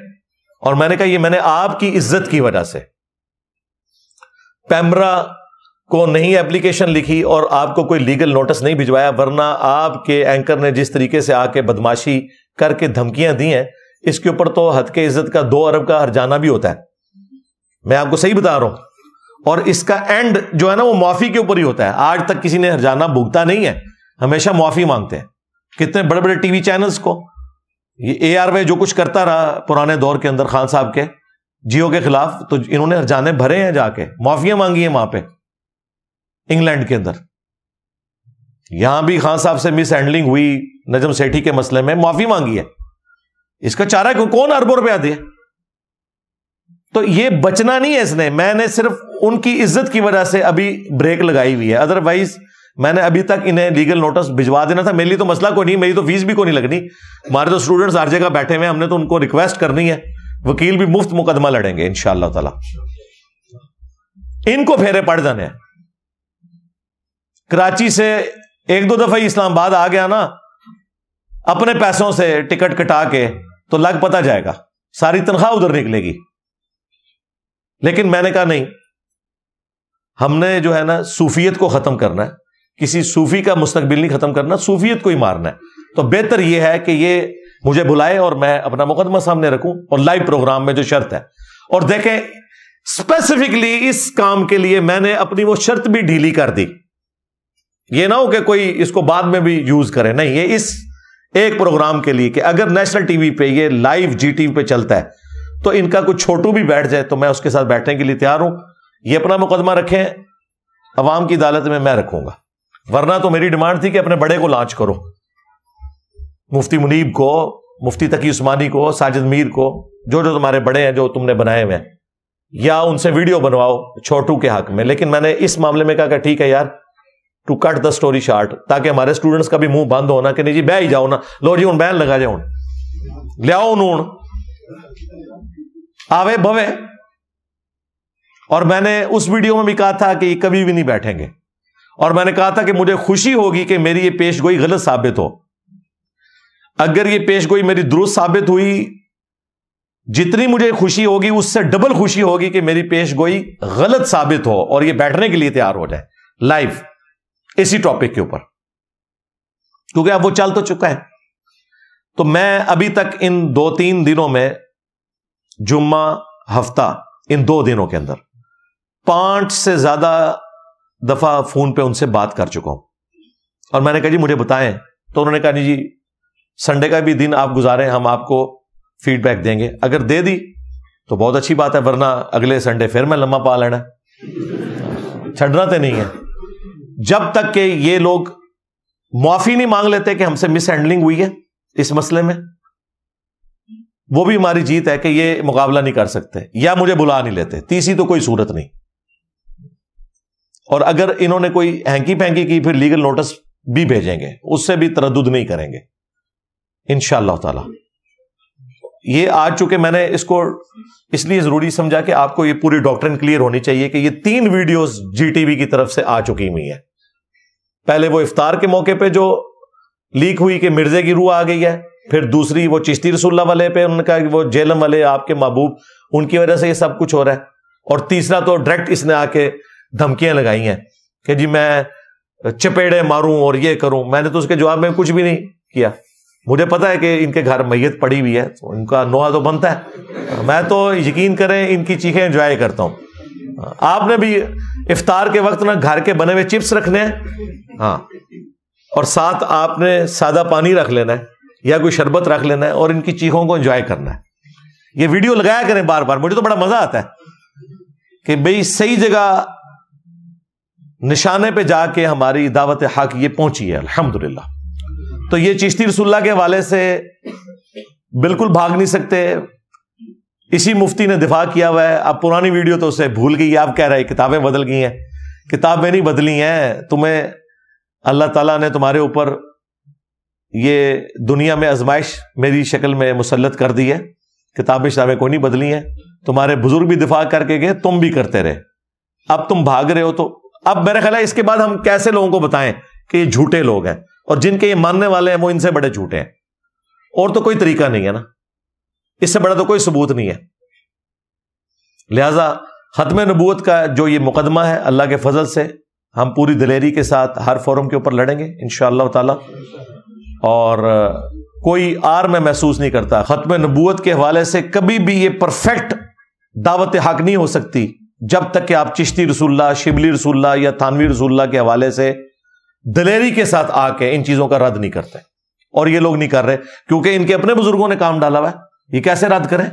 A: اور میں نے کہا یہ میں نے آپ کی عزت کی وجہ سے پیمرا کو نہیں اپلیکیشن لکھی اور آپ کو کوئی لیگل نوٹس نہیں بھجوایا, ورنہ آپ کے اینکر نے جس طریقے سے آ کے بدماشی کر کے دھمکیاں دی ہیں, اس کے اوپر تو حد کے عزت کا 2 ارب کا ہرجانہ بھی ہوتا ہے. میں آپ کو صحیح بتا رہا ہوں. اور اس کا اینڈ جو ہے نا وہ معافی کے اوپر ہی ہوتا ہے. آج تک کسی نے ہرجانہ بھگتا نہیں ہے, ہمیشہ معافی مانگتے ہیں. کتنے بڑے بڑے ٹی وی چینلز کو یہ اے آر وے جو کچھ کرتا رہا پرانے دور کے اندر خان صاحب کے جیو کے خلاف, تو انہوں نے ہرجانے بھرے ہیں, جا کے معافیاں مانگی ہیں وہاں پہ انگلینڈ کے اندر. یہاں بھی خان صاحب سے مس ہینڈلنگ ہوئی نجم سیٹھی کے مسئلے میں, معافی مانگی ہے. اس کا چارہ کون اربوں روپیہ دے. تو یہ بچنا نہیں ہے اس نے, میں نے صرف ان کی عزت کی وجہ سے ابھی بریک لگائی ہوئی ہے. ادروائز میں نے ابھی تک انہیں لیگل نوٹس بھجوا دینا تھا. میرے لیے تو مسئلہ کوئی نہیں, میری تو فیس بھی کوئی نہیں لگنی. ہمارے تو اسٹوڈنٹس ہر جگہ بیٹھے ہوئے ہیں, ہم نے تو ان کو ریکویسٹ کرنی ہے, وکیل بھی مفت مقدمہ لڑیں گے انشاءاللہ تعالی. ان کو پھیرے پڑ جانے ہیں. کراچی سے ایک دو دفعہ اسلام آباد آ گیا نا اپنے پیسوں سے ٹکٹ کٹا کے, تو لگ پتا جائے گا, ساری تنخواہ ادھر نکلے گی. لیکن میں نے کہا نہیں, ہم نے جو ہے نا صوفیت کو ختم کرنا ہے, کسی صوفی کا مستقبل نہیں ختم کرنا, صوفیت کو ہی مارنا ہے. تو بہتر یہ ہے کہ یہ مجھے بلائے اور میں اپنا مقدمہ سامنے رکھوں, اور لائیو پروگرام میں جو شرط ہے. اور دیکھیں اسپیسیفکلی اس کام کے لیے میں نے اپنی وہ شرط بھی ڈھیلی کر دی. یہ نہ ہو کہ کوئی اس کو بعد میں بھی یوز کرے, نہیں, یہ اس ایک پروگرام کے لیے کہ اگر نیشنل ٹی وی پہ یہ لائیو جی ٹی وی پہ چلتا ہے تو ان کا کوئی چھوٹو بھی بیٹھ جائے تو میں اس کے ساتھ بیٹھنے کے لیے تیار ہوں. یہ اپنا مقدمہ رکھیں, عوام کی عدالت میں رکھوں گا. ورنہ تو میری ڈیمانڈ تھی کہ اپنے بڑے کو لانچ کرو, مفتی منیب کو, مفتی تقی عثمانی کو, ساجد میر کو, جو تمہارے بڑے ہیں جو تم نے بنائے ہوئے ہیں, یا ان سے ویڈیو بنواؤ چھوٹو کے حق میں. لیکن میں نے اس معاملے میں کہا کہ ٹھیک ہے یار, to cut the story short, تاکہ ہمارے اسٹوڈنٹس کا بھی منہ بند ہونا کہ نہیں جی بہ ہی جاؤ نا, لو جی ہوں بین لگا جاؤ, لیاؤ نون آوے بھوے. اور میں نے اس ویڈیو میں بھی کہا تھا کہ یہ کبھی بھی نہیں بیٹھیں گے, اور میں نے کہا تھا کہ مجھے خوشی ہوگی کہ میری یہ پیش گوئی غلط ثابت ہو. اگر یہ پیش گوئی میری درست ثابت ہوئی, جتنی مجھے خوشی ہوگی اس سے ڈبل خوشی ہوگی کہ میری پیش گوئی غلط ثابت ہو اور یہ بیٹھنے کے لیے تیار ہو جائے لائیو اسی ٹاپک کے اوپر, کیونکہ اب وہ چل تو چکا ہے. تو میں ابھی تک ان 2-3 دنوں میں, جمعہ ہفتہ, ان 2 دنوں کے اندر 5 سے زیادہ دفعہ فون پہ ان سے بات کر چکا ہوں. اور میں نے کہا جی مجھے بتائیں, تو انہوں نے کہا جی سنڈے کا بھی دن آپ گزاریں, ہم آپ کو فیڈ بیک دیں گے. اگر دے دی تو بہت اچھی بات ہے, ورنہ اگلے سنڈے پھر میں لمحہ پا لینا, چھڑنا تو نہیں ہے. جب تک کہ یہ لوگ معافی نہیں مانگ لیتے کہ ہم سے مس ہینڈلنگ ہوئی ہے اس مسئلے میں, وہ بھی ہماری جیت ہے کہ یہ مقابلہ نہیں کر سکتے یا مجھے بلا نہیں لیتے. تیسری تو کوئی صورت نہیں. اور اگر انہوں نے کوئی ہینکی پینکی کی پھر لیگل نوٹس بھی بھیجیں گے, اس سے بھی تردد نہیں کریں گے انشاءاللہ تعالی. یہ آج چونکہ میں نے اس کو اس لیے ضروری سمجھا کہ آپ کو یہ پوری ڈاکٹرن کلیئر ہونی چاہیے کہ یہ 3 ویڈیوز جی ٹی وی کی طرف سے آ چکی ہوئی ہیں. پہلے وہ افطار کے موقع پہ جو لیک ہوئی کہ مرزے کی روح آ گئی ہے, پھر دوسری وہ چشتی رسول اللہ والے پہ انہوں نے کہا کہ وہ جیلم والے آپ کے محبوب, ان کی وجہ سے یہ سب کچھ ہو رہا ہے. اور تیسرا تو ڈائریکٹ اس نے آ کے دھمکیاں لگائی ہیں کہ جی میں چپیڑے ماروں اور یہ کروں. میں نے تو اس کے جواب میں کچھ بھی نہیں کیا. مجھے پتا ہے کہ ان کے گھر میت پڑی ہوئی ہے, ان کا نوحہ تو بنتا ہے. میں تو یقین کریں ان کی چیخیں انجوائے کرتا ہوں. آپ نے بھی افطار کے وقت نا گھر کے بنے ہوئے چپس رکھنے ہیں, ہاں, اور ساتھ آپ نے سادہ پانی رکھ لینا ہے یا کوئی شربت رکھ لینا ہے اور ان کی چیخوں کو انجوائے کرنا ہے. یہ ویڈیو لگایا کریں بار بار, مجھے تو بڑا مزہ آتا ہے کہ بھئی صحیح جگہ نشانے پہ جا کے ہماری دعوت حق یہ پہنچی ہے الحمدللہ. تو یہ چشتی رسول اللہ کے حوالے سے بالکل بھاگ نہیں سکتے. اسی مفتی نے دفاع کیا ہوا ہے. اب پرانی ویڈیو تو اسے بھول گئی, آپ کہہ رہے کتابیں بدل گئی ہیں. کتابیں نہیں بدلی ہیں, تمہیں اللہ تعالیٰ نے تمہارے اوپر یہ دنیا میں آزمائش میری شکل میں مسلط کر دی ہے. کتابیں شتابیں کوئی نہیں بدلی ہیں. تمہارے بزرگ بھی دفاع کر کے گئے, تم بھی کرتے رہے. اب تم بھاگ رہے ہو, تو اب میرا خیال ہے اس کے بعد ہم کیسے لوگوں کو بتائیں کہ یہ جھوٹے لوگ ہیں, اور جن کے یہ ماننے والے ہیں وہ ان سے بڑے جھوٹے ہیں. اور تو کوئی طریقہ نہیں ہے نا, اس سے بڑا تو کوئی ثبوت نہیں ہے. لہذا ختم نبوت کا جو یہ مقدمہ ہے, اللہ کے فضل سے ہم پوری دلیری کے ساتھ ہر فورم کے اوپر لڑیں گے انشاءاللہ تعالی. اور کوئی آر میں محسوس نہیں کرتا. ختم نبوت کے حوالے سے کبھی بھی یہ پرفیکٹ دعوت حق نہیں ہو سکتی جب تک کہ آپ چشتی رسول اللہ, شبلی رسول اللہ یا تھانوی رسول اللہ کے حوالے سے دلیری کے ساتھ آ کے ان چیزوں کا رد نہیں کرتے. اور یہ لوگ نہیں کر رہے کیونکہ ان کے اپنے بزرگوں نے کام ڈالا ہوا ہے. یہ کیسے رد کریں؟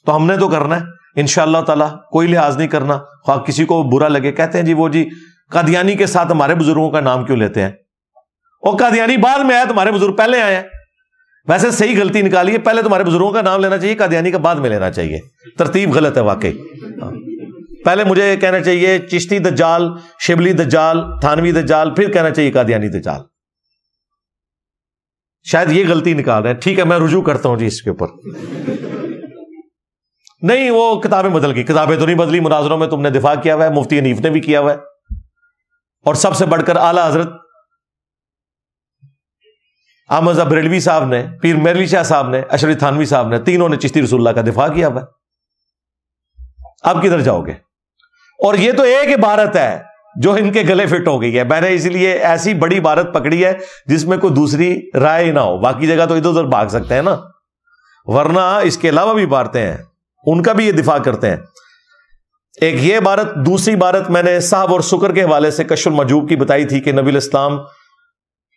A: تو ہم نے تو کرنا ہے انشاءاللہ تعالی, کوئی لحاظ نہیں کرنا. خواہ کسی کو برا لگے, کہتے ہیں جی وہ جی قادیانی کے ساتھ ہمارے بزرگوں کا نام کیوں لیتے ہیں, اور قادیانی بعد میں آیا, تمہارے بزرگ پہلے آئے ہیں. ویسے صحیح غلطی نکالیے, پہلے تمہارے بزرگوں کا نام لینا چاہیے, قادیانی کا بعد میں لینا چاہیے. ترتیب غلط ہے واقعی. پہلے مجھے کہنا چاہیے چشتی دجال، شبلی دجال، تھانوی دجال، پھر کہنا چاہیے قادیانی دجال. شاید یہ غلطی نکال رہے ہیں. ٹھیک ہے میں رجوع کرتا ہوں جی اس کے اوپر. نہیں وہ کتابیں بدل گئی. کتابیں تو نہیں بدلی، مناظروں میں تم نے دفاع کیا ہوا ہے، مفتی حنیف نے بھی کیا ہوا ہے، اور سب سے بڑھ کر اعلیٰ حضرت احمد بریلوی صاحب نے، پیر میرلی شاہ صاحب نے، اشرف تھانوی صاحب نے، تینوں نے چشتی رسول اللہ کا دفاع کیا ہوا ہے. اب کدھر جاؤ گے؟ اور یہ تو ایک عبارت ہے جو ان کے گلے فٹ ہو گئی ہے. میں نے اس لیے ایسی بڑی عبارت پکڑی ہے جس میں کوئی دوسری رائے نہ ہو. باقی جگہ تو ادھر ادھر بھاگ سکتے ہیں نا، ورنہ اس کے علاوہ بھی عبارتیں ہیں، ان کا بھی یہ دفاع کرتے ہیں. ایک یہ عبارت. دوسری عبارت میں نے صاحب اور سکر کے حوالے سے کشف المحجوب کی بتائی تھی کہ نبی الاسلام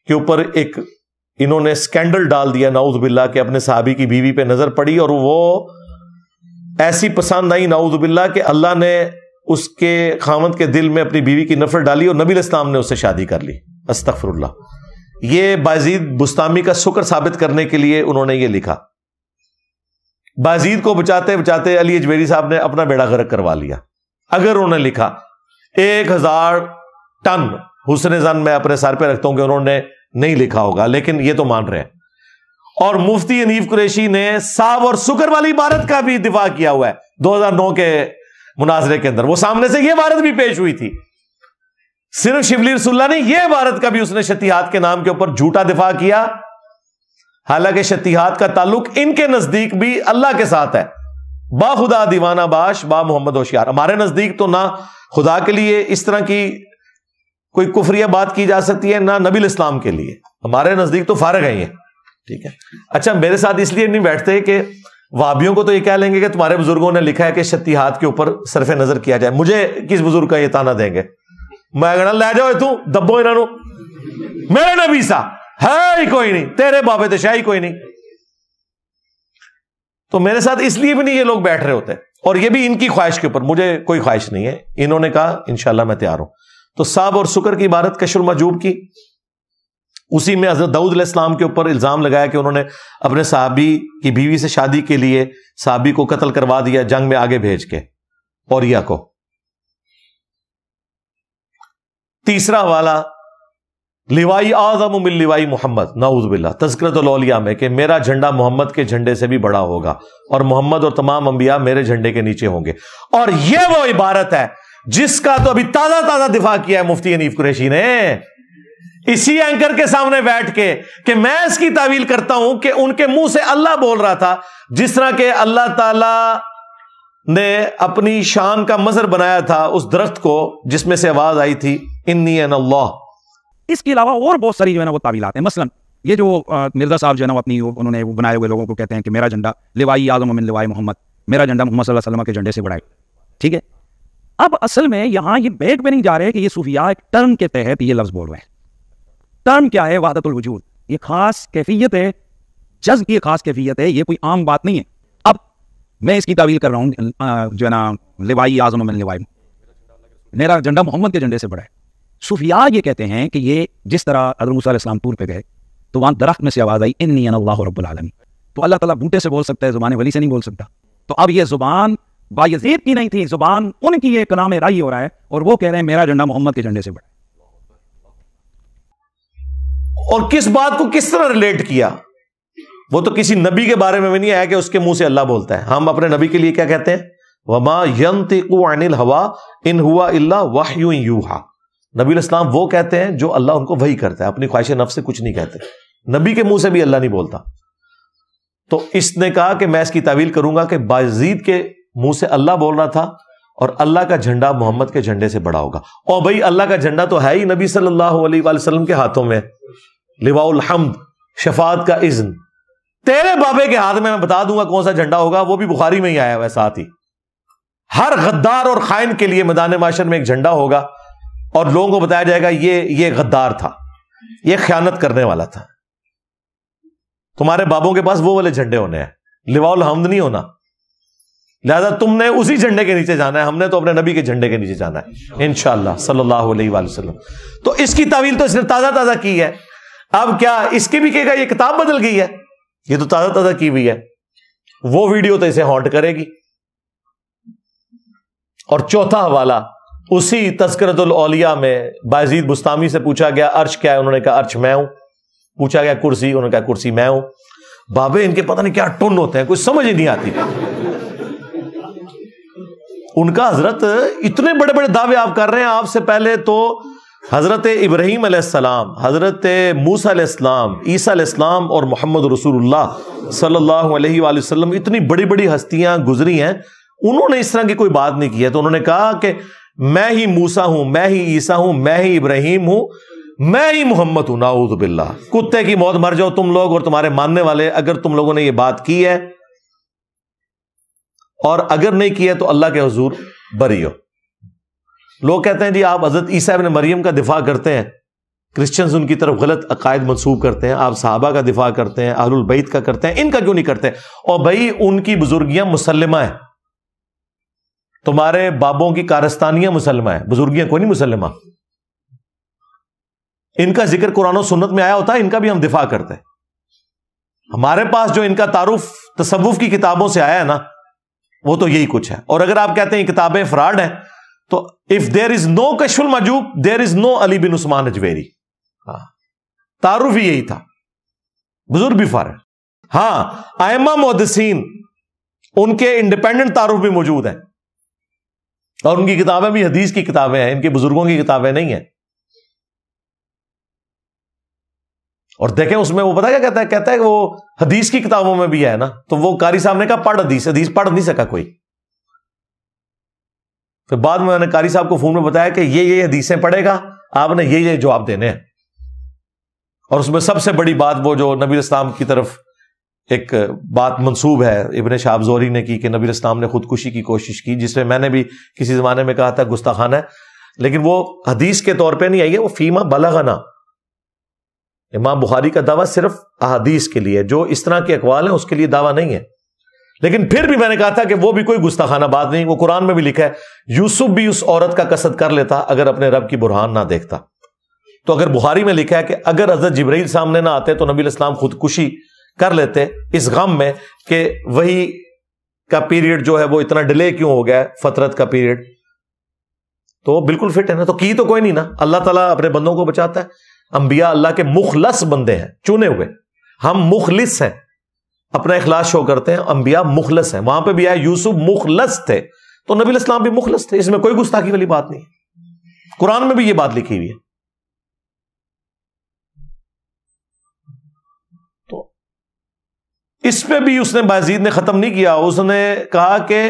A: کے اوپر ایک انہوں نے سکینڈل ڈال دیا نعوذ باللہ کہ اپنے صحابی کی بیوی پہ نظر پڑی اور وہ ایسی پسند آئی نعوذ باللہ کہ اللہ نے اس کے خاوند کے دل میں اپنی بیوی کی نفرت ڈالی اور نبی الاسلام نے اس سے شادی کر لی. استغفر اللہ. یہ بازید بستامی کا سکر ثابت کرنے کے لیے انہوں نے یہ لکھا. بازید کو بچاتے بچاتے علی اجمیری صاحب نے اپنا بیڑا غرق کروا لیا. اگر انہوں نے لکھا 1000 ٹن حسن زن میں اپنے سر پہ رکھتا ہوں کہ انہوں نے نہیں لکھا ہوگا، لیکن یہ تو مان رہے ہیں. اور مفتی حنیف قریشی نے صاحب اور سکر والی عبارت کا بھی دفاع کیا ہوا ہے 2009 کے مناظرے کے اندر. وہ سامنے سے یہ عبارت بھی پیش ہوئی تھی. صرف شبلی رسول اللہ نے یہ عبارت کا بھی اس نے شتیہات کے نام کے اوپر جھوٹا دفاع کیا، حالانکہ شتیہات کا تعلق ان کے نزدیک بھی اللہ کے ساتھ ہے. با خدا دیوانہ باش با محمد ہوشیار. ہمارے نزدیک تو نہ خدا کے لیے اس طرح کی کوئی کفریہ بات کی جا سکتی ہے، نہ نبی الاسلام کے لیے. ہمارے نزدیک تو فارغ ہیں یہ. ٹھیک ہے. اچھا میرے ساتھ اس لیے نہیں بیٹھتے کہ وہابیوں کو تو یہ کہہ لیں گے کہ تمہارے بزرگوں نے لکھا ہے کہ شتیہات کے اوپر صرف نظر کیا جائے. مجھے کس بزرگ کا یہ تانا دیں گے؟ میں کہنا لے جاؤ تو دبو انہوں میرے نبی سا ہے ہی کوئی نہیں، تیرے بابے تے شاہی کوئی نہیں. تو میرے ساتھ اس لیے بھی نہیں یہ لوگ بیٹھ رہے ہوتے، اور یہ بھی ان کی خواہش کے اوپر. مجھے کوئی خواہش نہیں ہے. انہوں نے کہا انشاءاللہ میں تیار ہوں. تو صاحب اور سکر کی عبارت کشف المحجوب کی، اسی میں حضرت داؤد علیہ السلام کے اوپر الزام لگایا کہ انہوں نے اپنے صحابی کی بیوی سے شادی کے لیے صحابی کو قتل کروا دیا جنگ میں آگے بھیج کے، اوریا کو. تیسرا حوالہ لوائی اعظم من لوائی محمد نعوذ باللہ، تذکرۃ الاولیاء میں کہ میرا جھنڈا محمد کے جھنڈے سے بھی بڑا ہوگا اور محمد اور تمام انبیاء میرے جھنڈے کے نیچے ہوں گے. اور یہ وہ عبارت ہے جس کا تو ابھی تازہ تازہ دفاع کیا ہے مفتی حنیف قریشی نے اسی اینکر کے سامنے بیٹھ کے کہ میں اس کی تعویل کرتا ہوں کہ ان کے منہ سے اللہ بول رہا تھا، جس طرح کہ اللہ تعالی نے اپنی شان کا مظہر بنایا تھا اس درخت کو جس میں سے آواز آئی تھی انی انا اللہ.
H: اس کے علاوہ اور بہت ساری جو ہے نا وہ تعویلات ہیں. مثلا یہ جو مرزا صاحب جو ہے نا اپنی انہوں نے بنائے ہوئے لوگوں کو کہتے ہیں کہ میرا جھنڈا لوائی اعظم من لوائی محمد، میرا جھنڈا محمد صلی اللہ علیہ وسلم کے جھنڈے سے بڑا ہے. ٹھیک ہے. اب اصل میں یہاں یہ بیٹ پہ نہیں جا رہے کہ یہ صوفیاء ایک ٹرم کے تحت یہ لفظ بول رہے ہیں. ٹرم کیا ہے؟ وحدت الوجود. یہ خاص کیفیت ہے، جذب کی خاص کیفیت ہے، یہ کوئی عام بات نہیں ہے. اب میں اس کی تعویل کر رہا ہوں جو ہے نا لوائی اعظم من لوائی، میرا جھنڈا محمد کے جھنڈے سے بڑا ہے. صوفیاء یہ کہتے ہیں کہ یہ جس طرح حضرت موسیٰ علیہ السلام طور پہ گئے تو وہاں درخت میں سے آواز آئی انی انا اللہ رب العالمین. تو اللہ تعالیٰ بوٹے سے بول سکتا ہے، زبان ولی سے نہیں بول سکتا. تو اب یہ زبان بایزید کی نہیں تھی، زبان ان کی یہ کلام رائی ہو رہا ہے اور وہ کہہ رہے ہیں میرا جھنڈا محمد کے جھنڈے سے بڑا ہے.
A: اور کس بات کو کس طرح ریلیٹ کیا؟ وہ تو کسی نبی کے بارے میں بھی نہیں آیا کہ اس کے منہ سے اللہ بولتا ہے. ہم اپنے نبی کے لیے کیا کہتے ہیں؟ وما ينطق عن الهوى ان هو الا وحی یوحى. نبی الاسلام وہ کہتے ہیں جو اللہ ان کو وحی کرتا ہے، اپنی خواہش نفس سے کچھ نہیں کہتے. نبی کے منہ سے بھی اللہ نہیں بولتا. تو اس نے کہا کہ میں اس کی تعویل کروں گا کہ بازید کے منہ سے اللہ بول رہا تھا اور اللہ کا جھنڈا محمد کے جھنڈے سے بڑا ہوگا. اور بھائی اللہ کا جھنڈا تو ہے ہی نبی صلی اللہ علیہ وآلہ وسلم کے ہاتھوں میں، لواء الحمد، شفاعت کا اذن. تیرے بابے کے ہاتھ میں بتا دوں گا کون سا جھنڈا ہوگا، وہ بھی بخاری میں ہی آیا ہوا ہے. ساتھ ہی ہر غدار اور خائن کے لیے میدان محشر میں ایک جھنڈا ہوگا اور لوگوں کو بتایا جائے گا یہ غدار تھا، یہ خیانت کرنے والا تھا. تمہارے بابوں کے پاس وہ والے جھنڈے ہونے ہیں، لواء الحمد نہیں ہونا. لہذا تم نے اسی جھنڈے کے نیچے جانا ہے، ہم نے تو اپنے نبی کے جھنڈے کے نیچے جانا ہے انشاءاللہ صلی اللہ علیہ وآلہ وسلم. تو اس کی تعویل تو اس نے تازہ تازہ کی ہے. اب کیا اس کے بھی کہے گا یہ کتاب بدل گئی ہے؟ یہ تو تازہ تازہ کی ہوئی ہے. وہ ویڈیو تو اسے ہانٹ کرے گی. اور چوتھا حوالہ اسی تذکرۃ الاولیاء میں بایزید بستامی سے پوچھا گیا عرش کیا ہے، انہوں نے کہا عرش میں ہوں. پوچھا گیا کرسی، انہوں نے کہا کرسی میں ہوں. بابے ان کے پتہ نہیں کیا ٹن ہوتے ہیں، کچھ سمجھ ہی نہیں آتی. ان کا حضرت اتنے بڑے بڑے دعوے آپ کر رہے ہیں. آپ سے پہلے تو حضرت ابراہیم علیہ السلام، حضرت موسیٰ علیہ السلام، عیسیٰ علیہ السلام اور محمد رسول اللہ صلی اللہ علیہ وآلہ وسلم، اتنی بڑی بڑی ہستیاں گزری ہیں، انہوں نے اس طرح کی کوئی بات نہیں کی ہے. تو انہوں نے کہا کہ میں ہی موسیٰ ہوں، میں ہی عیسیٰ ہوں، میں ہی ابراہیم ہوں، میں ہی محمد ہوں. نعوذ باللہ. کتے کی موت مر جاؤ تم لوگ اور تمہارے ماننے والے، اگر تم لوگوں نے یہ بات کی ہے، اور اگر نہیں کی ہے تو اللہ کے حضور بری ہو. لوگ کہتے ہیں جی آپ حضرت عیسیٰ ابن مریم کا دفاع کرتے ہیں، کرسچنز ان کی طرف غلط عقائد منسوب کرتے ہیں، آپ صحابہ کا دفاع کرتے ہیں، اہل البیت کا کرتے ہیں، ان کا کیوں نہیں کرتے؟ اور بھائی ان کی بزرگیاں مسلمہ ہیں، تمہارے بابوں کی کارستانیاں مسلمہ ہیں، بزرگیاں کوئی نہیں مسلمہ. ان کا ذکر قرآن و سنت میں آیا ہوتا ہے، ان کا بھی ہم دفاع کرتے ہیں. ہمارے پاس جو ان کا تعارف تصوف کی کتابوں سے آیا ہے نا، وہ تو یہی کچھ ہے. اور اگر آپ کہتے ہیں کتابیں فراڈ ہیں، تو اف دیر از نو کشف المحجوب دیر از نو علی بن عثمان اجویری. تعارف ہی یہی تھا، بزرگ بھی فارغ. ہاں ائمہ محدثین ان کے انڈیپینڈنٹ تعارف بھی موجود ہیں، اور ان کی کتابیں بھی حدیث کی کتابیں ہیں، ان کے بزرگوں کی کتابیں نہیں ہیں. اور دیکھیں اس میں وہ پتہ کیا کہتا ہے کہ وہ حدیث کی کتابوں میں بھی ہے نا. تو وہ قاری صاحب نے کہا پڑھ حدیث پڑھ نہیں سکا کوئی. پھر بعد میں نے قاری صاحب کو فون میں بتایا کہ یہ حدیثیں پڑھے گا، آپ نے یہ جواب دینے ہیں. اور اس میں سب سے بڑی بات وہ جو نبی اسلام کی طرف ایک بات منسوب ہے ابن شہاب زہری نے کی کہ نبی اسلام نے خودکشی کی کوشش کی، جس میں میں نے بھی کسی زمانے میں کہا تھا گستاخانہ ہے، لیکن وہ حدیث کے طور پہ نہیں آئی ہے، وہ فیما بلغنا. امام بخاری کا دعویٰ صرف احادیث کے لیے، جو اس طرح کے اقوال ہیں اس کے لیے دعویٰ نہیں ہے. لیکن پھر بھی میں نے کہا تھا کہ وہ بھی کوئی گستاخانہ بات نہیں. وہ قرآن میں بھی لکھا ہے یوسف بھی اس عورت کا قصد کر لیتا اگر اپنے رب کی برہان نہ دیکھتا. تو اگر بخاری میں لکھا ہے کہ اگر حضرت جبرائیل سامنے نہ آتے تو نبی الاسلام خودکشی کر لیتے اس غم میں کہ وہی کا پیریڈ جو ہے وہ اتنا ڈیلے کیوں ہو گیا ہے، فترت کا پیریڈ، تو بالکل فٹ ہے نا. تو کی تو کوئی نہیں نا. اللہ تعالیٰ اپنے بندوں کو بچاتا ہے. انبیاء اللہ کے مخلص بندے ہیں، چنے ہوئے. ہم مخلص ہیں، اپنا اخلاص شو کرتے ہیں. انبیاء مخلص ہیں. وہاں پہ بھی آیا یوسف مخلص تھے، تو نبی الاسلام بھی مخلص تھے. اس میں کوئی گستاخی والی بات نہیں ہے. قرآن میں بھی یہ بات لکھی ہوئی ہے. تو اس پہ بھی اس نے بازید نے ختم نہیں کیا. اس نے کہا کہ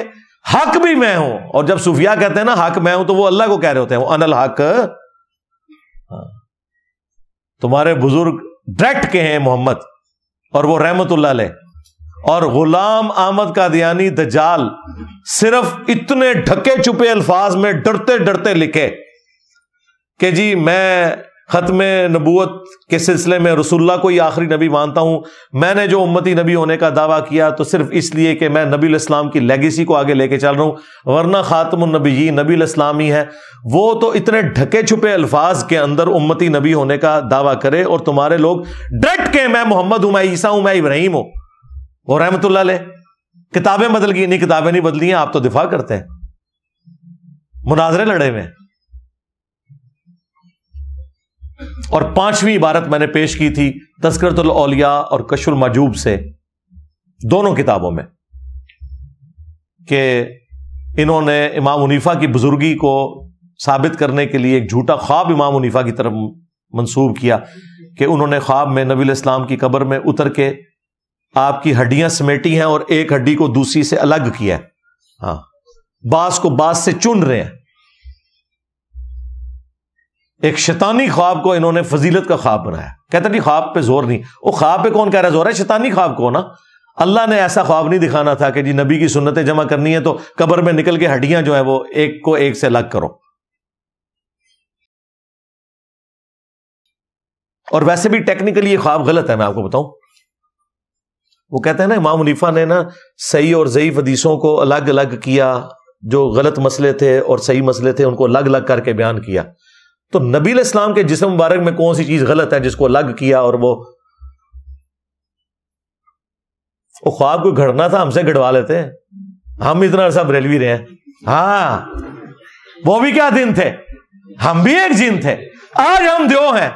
A: حق بھی میں ہوں. اور جب صوفیاء کہتے ہیں نا حق میں ہوں، تو وہ اللہ کو کہہ رہے ہوتے ہیں، وہ ان الحق. تمہارے بزرگ ڈائریکٹ کے ہیں محمد، اور وہ رحمت اللہ علیہ. اور غلام احمد قادیانی دجال صرف اتنے ڈھکے چھپے الفاظ میں ڈرتے ڈرتے لکھے کہ جی میں ختم نبوت کے سلسلے میں رسول اللہ کو ہی آخری نبی مانتا ہوں. میں نے جو امتی نبی ہونے کا دعویٰ کیا تو صرف اس لیے کہ میں نبی الاسلام کی لیگیسی کو آگے لے کے چل رہا ہوں، ورنہ خاتم النبیین نبی الاسلام ہی ہے. وہ تو اتنے ڈھکے چھپے الفاظ کے اندر امتی نبی ہونے کا دعویٰ کرے، اور تمہارے لوگ ڈٹ کے میں محمد ہوں، میں عیسیٰ ہوں، میں ابراہیم ہوں. وہ رحمت اللہ علیہ کتابیں بدل گئی. نہیں، کتابیں نہیں بدلی ہیں، آپ تو دفاع کرتے ہیں، مناظرے لڑے ہوئے. اور 5ویں عبارت میں نے پیش کی تھی تذکرۃ الاولیاء اور کشف المحجوب سے، دونوں کتابوں میں، کہ انہوں نے امام حنیفہ کی بزرگی کو ثابت کرنے کے لیے ایک جھوٹا خواب امام حنیفہ کی طرف منسوب کیا کہ انہوں نے خواب میں نبی الاسلام کی قبر میں اتر کے آپ کی ہڈیاں سمیٹی ہیں اور ایک ہڈی کو دوسری سے الگ کیا ہے. ہاں، باز کو باز سے چن رہے ہیں. ایک شیطانی خواب کو انہوں نے فضیلت کا خواب بنایا. کہتے ہیں خواب پہ زور نہیں. وہ خواب پہ کون کہہ رہا ہے زور ہے؟ شیطانی خواب کو نا. اللہ نے ایسا خواب نہیں دکھانا تھا کہ جی نبی کی سنتیں جمع کرنی ہے تو قبر میں نکل کے ہڈیاں جو ہیں وہ ایک کو ایک سے الگ کرو. اور ویسے بھی ٹیکنیکلی یہ خواب غلط ہے، میں آپ کو بتاؤں. وہ کہتے ہیں نا امام حنیفہ نے نا صحیح اور ضعیف حدیثوں کو الگ الگ کیا، جو غلط مسئلے تھے اور صحیح مسئلے تھے ان کو الگ الگ کر کے بیان کیا. تو نبی علیہ السلام کے جسم مبارک میں کون سی چیز غلط ہے جس کو الگ کیا؟ اور وہ خواب کو گھڑنا تھا، ہم سے گھڑوا لیتے. ہم اتنا عرصہ بریلوی رہے ہیں. ہاں وہ بھی کیا دن تھے؟ ہم بھی ایک جن تھے. آج ہم دیو ہیں,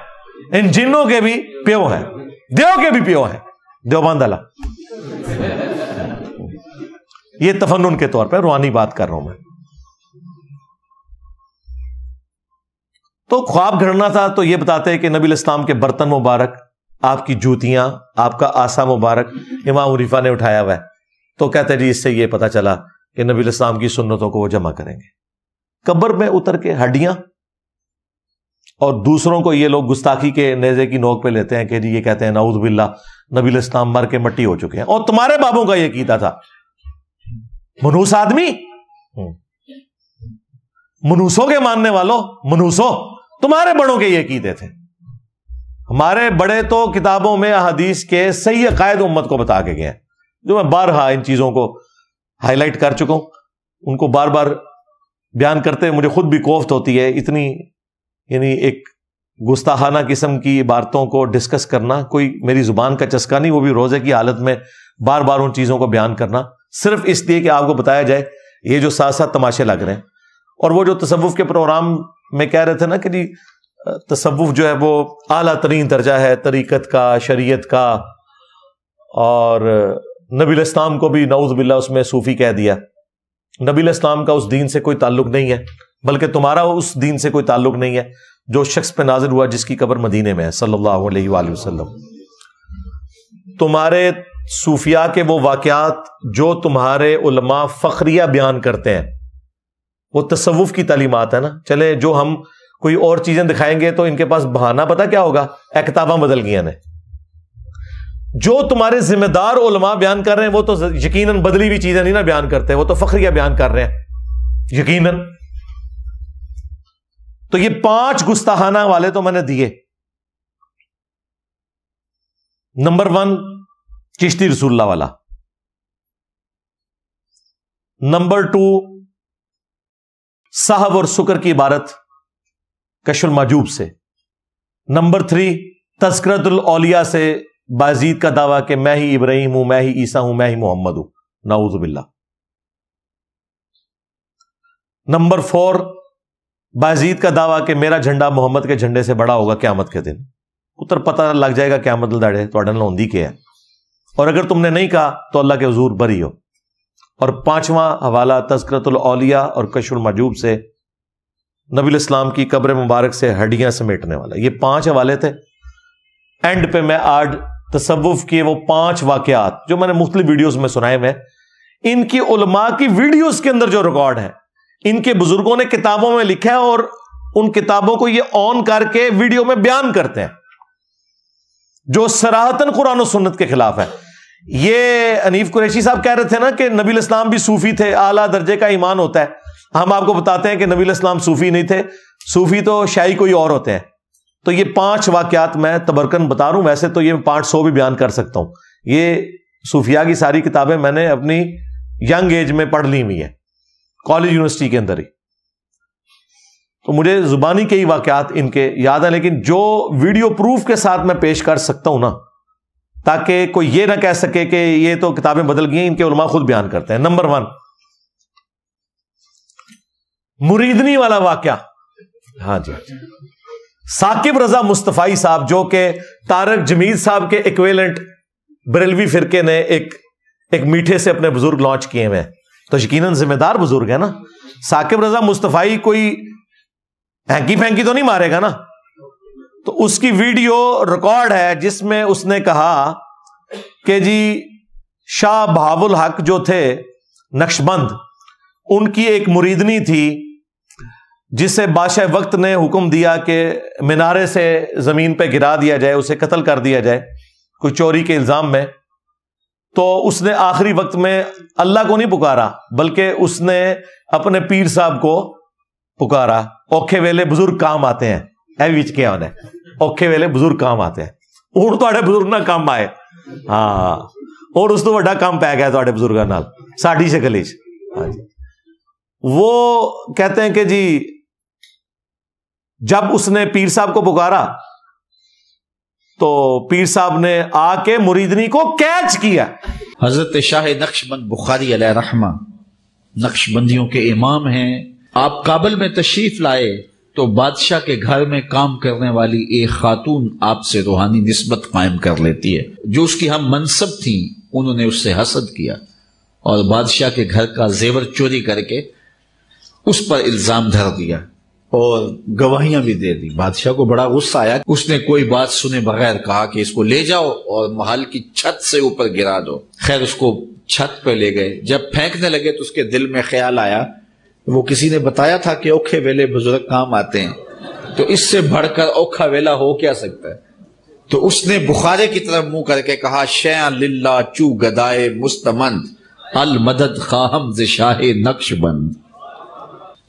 A: ان جنوں کے بھی پیو ہیں, دیو کے بھی پیو ہیں. دیوبند اللہ, یہ تفنن کے طور پہ روحانی بات کر رہا ہوں میں. تو خواب گھڑنا تھا تو یہ بتاتے ہیں کہ نبی الاسلام کے برتن مبارک, آپ کی جوتیاں, آپ کا آسا مبارک امام حنیفہ نے اٹھایا ہوا ہے. تو کہتے جی اس سے یہ پتا چلا کہ نبی الاسلام کی سنتوں کو وہ جمع کریں گے. قبر میں اتر کے ہڈیاں, اور دوسروں کو یہ لوگ گستاخی کے نیزے کی نوک پہ لیتے ہیں کہ جی یہ کہتے ہیں نعوذ باللہ نبی الاسلام مر کے مٹی ہو چکے ہیں. اور تمہارے بابوں کا یہ کیتا تھا, منوس آدمی, منوسوں کے ماننے والوں, منوسوں تمہارے بڑوں کے یہ کیتے تھے. ہمارے بڑے تو کتابوں میں احادیث کے صحیح عقائد امت کو بتا کے گئے ہیں, جو میں بارہا ان چیزوں کو ہائی لائٹ کر چکا ہوں. ان کو بار بار بیان کرتے مجھے خود بھی کوفت ہوتی ہے. اتنی یعنی ایک گستاخانہ قسم کی عبارتوں کو ڈسکس کرنا کوئی میری زبان کا چسکا نہیں, وہ بھی روزے کی حالت میں بار بار ان چیزوں کو بیان کرنا صرف اس لیے کہ آپ کو بتایا جائے یہ جو ساتھ ساتھ تماشے لگ رہے ہیں. اور وہ جو تصوف کے پروگرام میں کہہ رہے تھے نا کہ جی تصوف جو ہے وہ اعلیٰ ترین درجہ ہے طریقت کا, شریعت کا, اور نبی الاسلام کو بھی نعوذ باللہ اس میں صوفی کہہ دیا. نبی الاسلام کا اس دین سے کوئی تعلق نہیں ہے, بلکہ تمہارا اس دین سے کوئی تعلق نہیں ہے جو شخص پہ نازل ہوا جس کی قبر مدینے میں ہے صلی اللہ علیہ وآلہ وسلم. تمہارے صوفیاء کے وہ واقعات جو تمہارے علماء فخریہ بیان کرتے ہیں وہ تصوف کی تعلیمات ہے نا. چلے جو ہم کوئی اور چیزیں دکھائیں گے تو ان کے پاس بہانہ پتہ کیا ہوگا, کتاباں بدل گئی ہیں. جو تمہارے ذمہ دار علماء بیان کر رہے ہیں وہ تو یقیناً بدلی ہوئی چیزیں نہیں نا بیان کرتے, وہ تو فخریہ بیان کر رہے ہیں یقیناً. تو یہ 5 گستاخانہ والے تو میں نے دیے. نمبر 1 چشتی رسول اللہ والا. نمبر 2 صحب اور سکر کی عبارت کشف المحجوب سے. نمبر 3 تذکرۃ الاولیاء سے بازید کا دعویٰ کہ میں ہی ابراہیم ہوں, میں ہی عیسیٰ ہوں, میں ہی محمد ہوں, نعوذ باللہ. نمبر 4 بازید کا دعویٰ کہ میرا جھنڈا محمد کے جھنڈے سے بڑا ہوگا قیامت کے دن. اتر پتہ لگ جائے گا قیامت لڑے تو اڈن لوندی کے ہے, اور اگر تم نے نہیں کہا تو اللہ کے حضور بری ہو. اور 5واں حوالہ تذکرۃ الاولیاء اور کشف المحجوب سے نبی الاسلام کی قبر مبارک سے ہڈیاں سمیٹنے والا. یہ 5 حوالے تھے. اینڈ پہ میں آج تصوف کے وہ 5 واقعات جو میں نے مختلف ویڈیوز میں سنائے ہوئے, ان کی علماء کی ویڈیوز کے اندر جو ریکارڈ ہیں, ان کے بزرگوں نے کتابوں میں لکھا ہے اور ان کتابوں کو یہ آن کر کے ویڈیو میں بیان کرتے ہیں, جو صراحتاً قرآن و سنت کے خلاف ہے. یہ حنیف قریشی صاحب کہہ رہے تھے نا کہ نبی الاسلام بھی صوفی تھے, اعلیٰ درجے کا ایمان ہوتا ہے. ہم آپ کو بتاتے ہیں کہ نبی الاسلام صوفی نہیں تھے, صوفی تو شاہی کوئی اور ہوتے ہیں. تو یہ 5 واقعات میں تبرکن بتا رہا ہوں, ویسے تو یہ 500 بھی بیان کر سکتا ہوں. یہ صوفیاء کی ساری کتابیں میں نے اپنی ینگ ایج میں پڑھ لی ہوئی ہیں, کالج یونیورسٹی کے اندر ہی. تو مجھے زبانی کئی واقعات ان کے یاد ہیں, لیکن جو ویڈیو پروف کے ساتھ میں پیش کر سکتا ہوں نا, تاکہ کوئی یہ نہ کہہ سکے کہ یہ تو کتابیں بدل گئی ہیں, ان کے علماء خود بیان کرتے ہیں. نمبر 1 مریدنی والا واقعہ. ہاں جی, ثاقب رضا مصطفی صاحب جو کہ طارق جمیل صاحب کے ایکویلنٹ بریلوی فرقے نے ایک میٹھے سے اپنے بزرگ لانچ کیے ہوئے ہیں, تو یقیناً ذمہ دار بزرگ ہے نا. ثاقب رضا مصطفی کوئی ہینکی پھینکی تو نہیں مارے گا نا. تو اس کی ویڈیو ریکارڈ ہے جس میں اس نے کہا کہ جی شاہ بہاو الحق جو تھے نقشبند, ان کی ایک مریدنی تھی جسے بادشاہ وقت نے حکم دیا کہ مینارے سے زمین پہ گرا دیا جائے, اسے قتل کر دیا جائے کوئی چوری کے الزام میں. تو اس نے آخری وقت میں اللہ کو نہیں پکارا, بلکہ اس نے اپنے پیر صاحب کو پکارا. اوکھے ویلے بزرگ کام آتے ہیں, اے وچ کیا ہونا ہے, اوکھے ویلے بزرگ کام آتے ہیں. ہوں تو بزرگ نہ کام آئے, ہاں, اور اس تو بڑا کام پی گیا تو بزرگوں نال ساڈی شکل وچ. ہاں جی, وہ کہتے ہیں کہ جی جب اس نے پیر صاحب کو پکارا تو پیر صاحب نے آ کے مریدنی کو کیچ کیا.
I: حضرت شاہ نقشبند بخاری علیہ رحمہ نقشبندیوں کے امام ہیں, آپ کابل میں تشریف لائے تو بادشاہ کے گھر میں کام کرنے والی ایک خاتون آپ سے روحانی نسبت قائم کر لیتی ہے. جو اس کی ہم منصب تھیں انہوں نے اس سے حسد کیا اور بادشاہ کے گھر کا زیور چوری کر کے اس پر الزام دھر دیا اور گواہیاں بھی دے دی. بادشاہ کو بڑا غصہ آیا. اس نے کوئی بات سنے بغیر کہا کہ اس کو لے جاؤ اور محل کی چھت سے اوپر گرا دو. خیر اس کو چھت پہ لے گئے. جب پھینکنے لگے تو اس کے دل میں خیال آیا وہ کسی نے بتایا تھا کہ اوکھے ویلے بزرگ کام آتے ہیں, تو اس سے بڑھ کر اوکھا ویلا ہو کیا سکتا ہے. تو اس نے بخارے کی طرف منہ کر کے کہا شیئا للہ چو گدائے مستمند المدد خواہم ز شاہ نقش بند.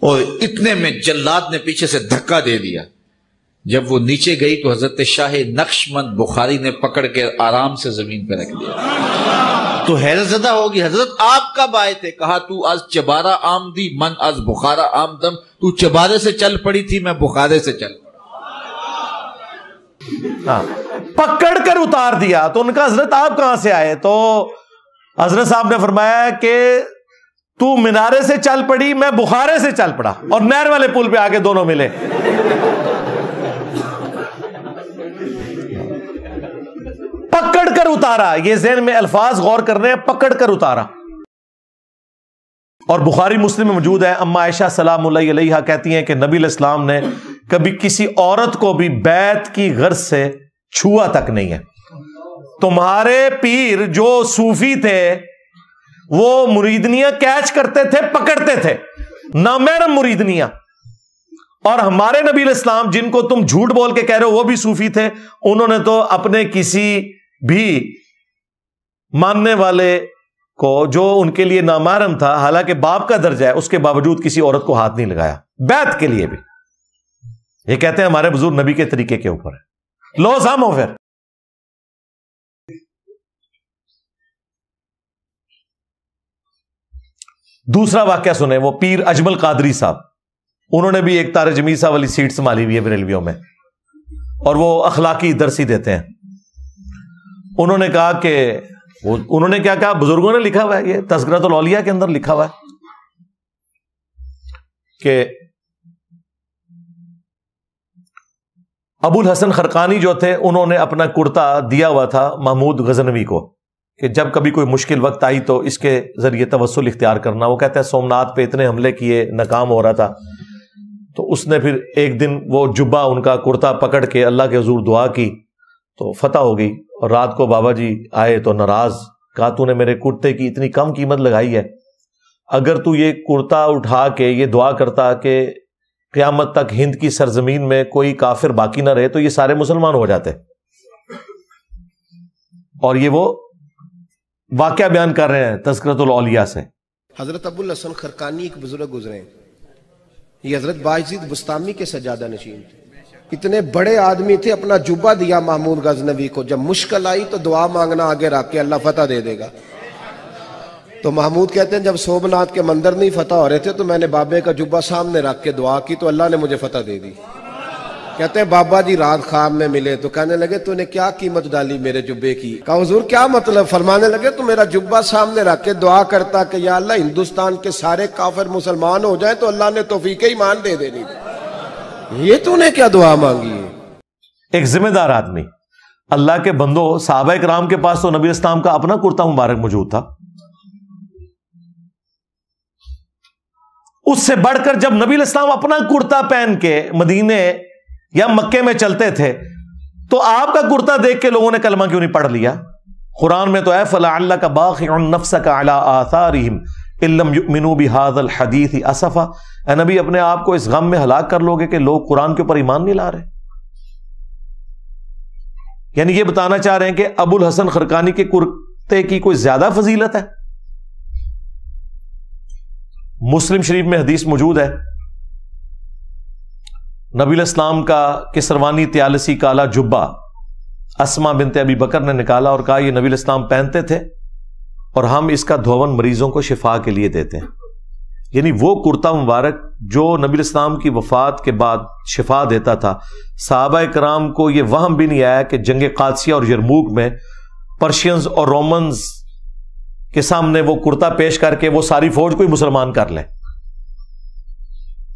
I: اور اتنے میں جلاد نے پیچھے سے دھکا دے دیا. جب وہ نیچے گئی تو حضرت شاہ نقش بند بخاری نے پکڑ کے آرام سے زمین پہ رکھ دیا. تو حیرت زدہ ہوگی حضرت آپ کب آئے تھے؟ کہا تو از چبارہ آمدی من از بخارا آمدم. تو چبارے سے چل پڑی تھی, میں بخارے سے چل پڑا.
A: پکڑ کر اتار دیا. تو ان کا حضرت آپ کہاں سے آئے؟ تو حضرت صاحب نے فرمایا کہ تو مینارے سے چل پڑی, میں بخارے سے چل پڑا, اور نہر والے پل پہ آگے دونوں ملے. پکڑ کر اتارا. یہ ذہن میں الفاظ غور کرنے ہیں, پکڑ کر اتارا. اور بخاری مسلم میں موجود ہے, اما عائشہ سلام اللہ علیہا کہتی ہیں کہ نبی علیہ السلام نے کبھی کسی عورت کو بھی بیت کی غرض سے چھوا تک نہیں ہے. تمہارے پیر جو صوفی تھے وہ مریدنیاں کیچ کرتے تھے, پکڑتے تھے, نامحرم مریدنیاں. اور ہمارے نبی علیہ السلام جن کو تم جھوٹ بول کے کہہ رہے ہو وہ بھی صوفی تھے, انہوں نے تو اپنے کسی بھی ماننے والے کو جو ان کے لیے نامحرم تھا, حالانکہ باپ کا درجہ ہے, اس کے باوجود کسی عورت کو ہاتھ نہیں لگایا بیعت کے لیے بھی. یہ کہتے ہیں ہمارے بزرگ نبی کے طریقے کے اوپر ہے. لو سام ہو. پھر دوسرا واقعہ سنیں, وہ پیر اجمل قادری صاحب, انہوں نے بھی ایک طارق جمیل صاحب والی سیٹ سنبھالی ہوئی ہے بریلویوں میں, اور وہ اخلاقی درسی دیتے ہیں. انہوں نے کہا کہ انہوں نے کیا کہا, بزرگوں نے لکھا ہوا ہے, یہ تذکرۃ الاولیاء کے اندر لکھا ہوا ہے کہ ابو الحسن خرقانی جو تھے انہوں نے اپنا کرتا دیا ہوا تھا محمود غزنوی کو کہ جب کبھی کوئی مشکل وقت آئی تو اس کے ذریعے توسل اختیار کرنا. وہ کہتے ہیں سومناتھ پہ اتنے حملے کیے, ناکام ہو رہا تھا, تو اس نے پھر ایک دن وہ جبہ ان کا کرتا پکڑ کے اللہ کے حضور دعا کی تو فتح ہو گئی. اور رات کو بابا جی آئے تو ناراض, کہا تو نے میرے کرتے کی اتنی کم قیمت لگائی ہے, اگر تو یہ کرتا اٹھا کے یہ دعا کرتا کہ قیامت تک ہند کی سرزمین میں کوئی کافر باقی نہ رہے تو یہ سارے مسلمان ہو جاتے. اور یہ وہ واقعہ بیان کر رہے ہیں تذکرۃ الاولیاء سے.
J: حضرت ابو الحسن خرقانی ایک بزرگ گزرے ہیں, یہ حضرت باعزید بستامی کے سجادہ نشین تھے. اتنے بڑے آدمی تھے, اپنا جبہ دیا محمود غزنوی کو, جب مشکل آئی تو دعا مانگنا آگے رکھ کے اللہ فتح دے دے گا. تو محمود کہتے ہیں جب سومناتھ کے مندر نہیں فتح ہو رہے تھے تو میں نے بابے کا جبہ سامنے رکھ کے دعا کی تو اللہ نے مجھے فتح دے دی. کہتے ہیں بابا جی رات خواب میں ملے تو کہنے لگے تو نے کیا قیمت ڈالی میرے جبے کی؟ کہا حضور کیا مطلب؟ فرمانے لگے تو میرا جبہ سامنے رکھ کے دعا کرتا کہ یا اللہ ہندوستان کے سارے کافر مسلمان ہو جائیں تو اللہ نے توفیق ایمان دے دینی. یہ تو نے کیا دعا مانگی ہے؟
A: ایک ذمہ دار آدمی, اللہ کے بندوں, صحابہ کرام کے پاس تو نبی اسلام کا اپنا کرتا مبارک موجود تھا. اس سے بڑھ کر جب نبی الاسلام اپنا کرتا پہن کے مدینے یا مکے میں چلتے تھے تو آپ کا کرتا دیکھ کے لوگوں نے کلمہ کیوں نہیں پڑھ لیا؟ قرآن میں تو ہے فَلَعَلَّكَ بَاخِعٌ نَفْسَكَ عَلَىٰ آثَارِهِمْ إِن لَّمْ يُؤْمِنُوا بِهَٰذَا الْحَدِيثِ أَسَفًا. اے نبی اپنے آپ کو اس غم میں ہلاک کر لو گے کہ لوگ قرآن کے اوپر ایمان نہیں لا رہے. یعنی یہ بتانا چاہ رہے ہیں کہ ابو الحسن خرقانی کے کرتے کی کوئی زیادہ فضیلت ہے. مسلم شریف میں حدیث موجود ہے, نبی الاسلام کا کسروانی تیالسی کالا جبہ اسما بنت ابی بکر نے نکالا اور کہا یہ نبی الاسلام پہنتے تھے اور ہم اس کا دھون مریضوں کو شفا کے لیے دیتے ہیں. یعنی وہ کرتا مبارک جو نبی الاسلام کی وفات کے بعد شفا دیتا تھا. صحابہ کرام کو یہ وہم بھی نہیں آیا کہ جنگ قادسیہ اور یرموک میں پرشینز اور رومنز کے سامنے وہ کرتا پیش کر کے وہ ساری فوج کو ہی مسلمان کر لیں.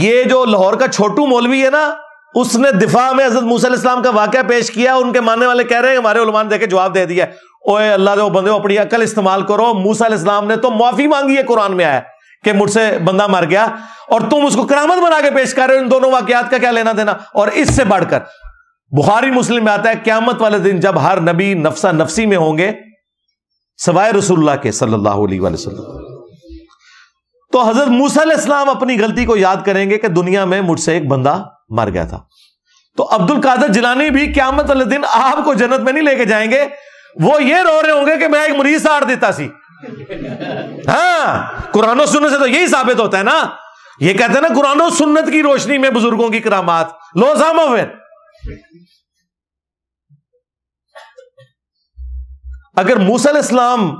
A: یہ جو لاہور کا چھوٹو مولوی ہے نا, اس نے دفاع میں حضرت موسیٰ علیہ السلام کا واقعہ پیش کیا. ان کے ماننے والے کہہ رہے ہیں ہمارے علماء نے دیکھے جواب دے دیا, اوے اللہ دے بندے اپنی عقل استعمال کرو, موسیٰ علیہ السلام نے تو معافی مانگی ہے, قرآن میں آیا کہ مجھ سے بندہ مر گیا, اور تم اس کو کرامت بنا کے پیش کر رہے ہو. ان دونوں واقعات کا کیا لینا دینا؟ اور اس سے بڑھ کر بخاری مسلم میں آتا ہے قیامت والے دن جب ہر نبی نفسا نفسی میں ہوں گے سوائے رسول اللہ کے صلی اللہ علیہ وآلہ وسلم, تو حضرت موسیٰ علیہ السلام اپنی غلطی کو یاد کریں گے کہ دنیا میں مجھ سے ایک بندہ مر گیا تھا. تو عبد القادر جیلانی بھی قیامت والے دن آپ کو جنت میں نہیں لے کے جائیں گے, وہ یہ رو رہے ہوں گے کہ میں ایک مریض ساڑ دیتا سی. ہاں, قرآن و سنت سے تو یہی ثابت ہوتا ہے نا. یہ کہتے ہیں نا قرآن و سنت کی روشنی میں بزرگوں کی کرامات, لو سامو پھر. اگر موسیٰ علیہ السلام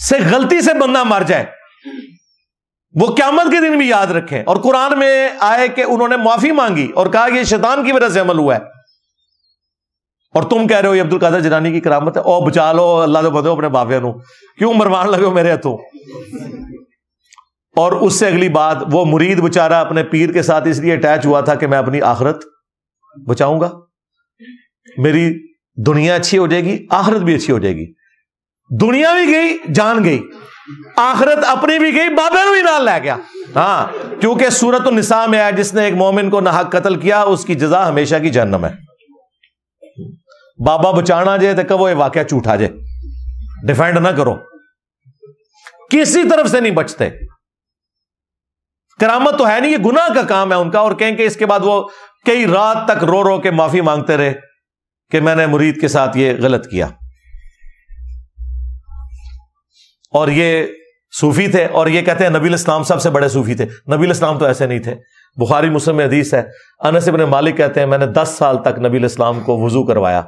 A: سے غلطی سے بندہ مر جائے, وہ قیامت کے دن بھی یاد رکھیں. اور قرآن میں آئے کہ انہوں نے معافی مانگی اور کہا یہ شیطان کی وجہ سے عمل ہوا ہے, اور تم کہہ رہے ہو یہ عبد القادر جیلانی کی کرامت ہے. او بچا لو, اللہ دے بدو اپنے بابے نو, کیوں مروان لگے ہو میرے ہاتھوں. اور اس سے اگلی بات, وہ مرید بچارہ اپنے پیر کے ساتھ اس لیے اٹیچ ہوا تھا کہ میں اپنی آخرت بچاؤں گا, میری دنیا اچھی ہو جائے گی, آخرت بھی اچھی ہو جائے گی. دنیا بھی گئی, جان گئی, آخرت اپنی بھی گئی, بابے نو بھی نال لے گیا. ہاں, کیونکہ سورۃ النساء میں آیا جس نے ایک مومن کو ناحق قتل کیا اس کی جزا ہمیشہ کی جہنم ہے. بابا بچانا جائے تو کہو یہ واقعہ جھوٹا جائے, ڈیفینڈ نہ کرو, کسی طرف سے نہیں بچتے. کرامت تو ہے نہیں, یہ گناہ کا کام ہے ان کا. اور کہیں کہ اس کے بعد وہ کئی رات تک رو رو کے معافی مانگتے رہے کہ میں نے مرید کے ساتھ یہ غلط کیا. اور یہ صوفی تھے, اور یہ کہتے ہیں نبی الاسلام سب سے بڑے صوفی تھے. نبی الاسلام تو ایسے نہیں تھے. بخاری مسلم میں حدیث ہے, انس بن مالک کہتے ہیں میں نے 10 سال تک نبی الاسلام کو وضو کروایا.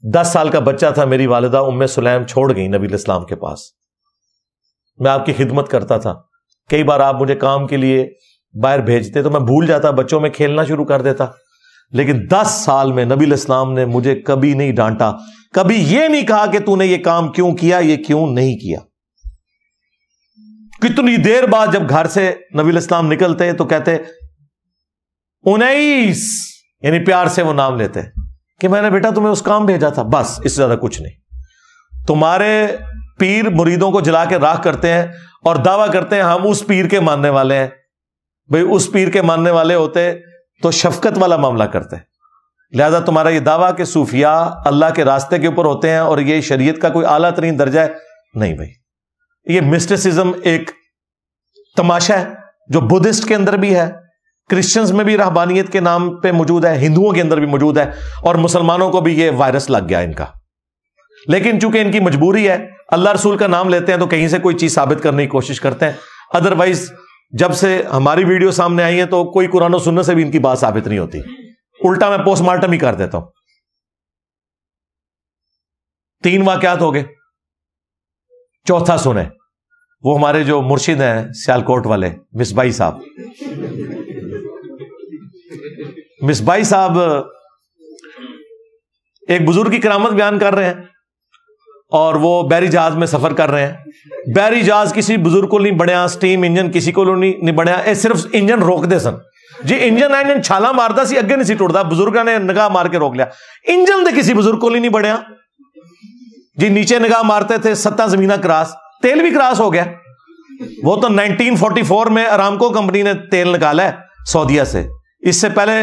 A: 10 سال کا بچہ تھا, میری والدہ ام سلیم چھوڑ گئی نبی الاسلام کے پاس. میں آپ کی خدمت کرتا تھا, کئی بار آپ مجھے کام کے لیے باہر بھیجتے تو میں بھول جاتا, بچوں میں کھیلنا شروع کر دیتا. لیکن 10 سال میں نبی الاسلام نے مجھے کبھی نہیں ڈانٹا, کبھی یہ نہیں کہا کہ تو نے یہ کام کیوں کیا, یہ کیوں نہیں کیا. کتنی دیر بعد جب گھر سے نبی الاسلام نکلتے تو کہتے 19, یعنی پیار سے وہ نام لیتے کہ میں نے بیٹا تمہیں اس کام بھیجا تھا, بس اس سے زیادہ کچھ نہیں. تمہارے پیر مریدوں کو جلا کے راکھ کرتے ہیں اور دعویٰ کرتے ہیں ہم اس پیر کے ماننے والے ہیں. بھئی اس پیر کے ماننے والے ہوتے تو شفقت والا معاملہ کرتے. لہذا تمہارا یہ دعویٰ کہ صوفیاء اللہ کے راستے کے اوپر ہوتے ہیں اور یہ شریعت کا کوئی اعلیٰ ترین درجہ ہے, نہیں بھائی. یہ مسٹسزم ایک تماشا ہے جو بدھسٹ کے اندر بھی ہے, کرسچنز میں بھی رہبانیت کے نام پہ موجود ہے, ہندوؤں کے اندر بھی موجود ہے, اور مسلمانوں کو بھی یہ وائرس لگ گیا ان کا. لیکن چونکہ ان کی مجبوری ہے, اللہ رسول کا نام لیتے ہیں تو کہیں سے کوئی چیز ثابت کرنے کی کوشش کرتے ہیں. ادروائز جب سے ہماری ویڈیو سامنے آئی ہے تو کوئی قرآن و سنت سے بھی ان کی بات ثابت نہیں ہوتی, الٹا میں پوسٹ مارٹم ہی کر دیتا ہوں. 3 واقعات ہو گئے, چوتھا سنیں. وہ ہمارے جو مرشد ہیں سیالکوٹ والے مصباحی صاحب, مصباحی صاحب ایک بزرگ کی کرامت بیان کر رہے ہیں, اور وہ بحری جہاز میں سفر کر رہے ہیں. بحری جہاز کسی بزرگ کو نہیں بڑھیا, سٹیم انجن کسی کو نہیں بڑھیا, اے صرف انجن روک دے سن جی. انجن چھالا مارتا سی, اگے نہیں سی ٹوٹتا, بزرگاں نے نگاہ مار کے روک لیا. انجن دے کسی بزرگ کو نہیں بڑھیا جی. نیچے نگاہ مارتے تھے 7 زمینہ کراس, تیل بھی کراس ہو گیا. وہ تو 1944 میں ارامکو کمپنی نے تیل نکالا ہے سعودیہ سے. اس سے پہلے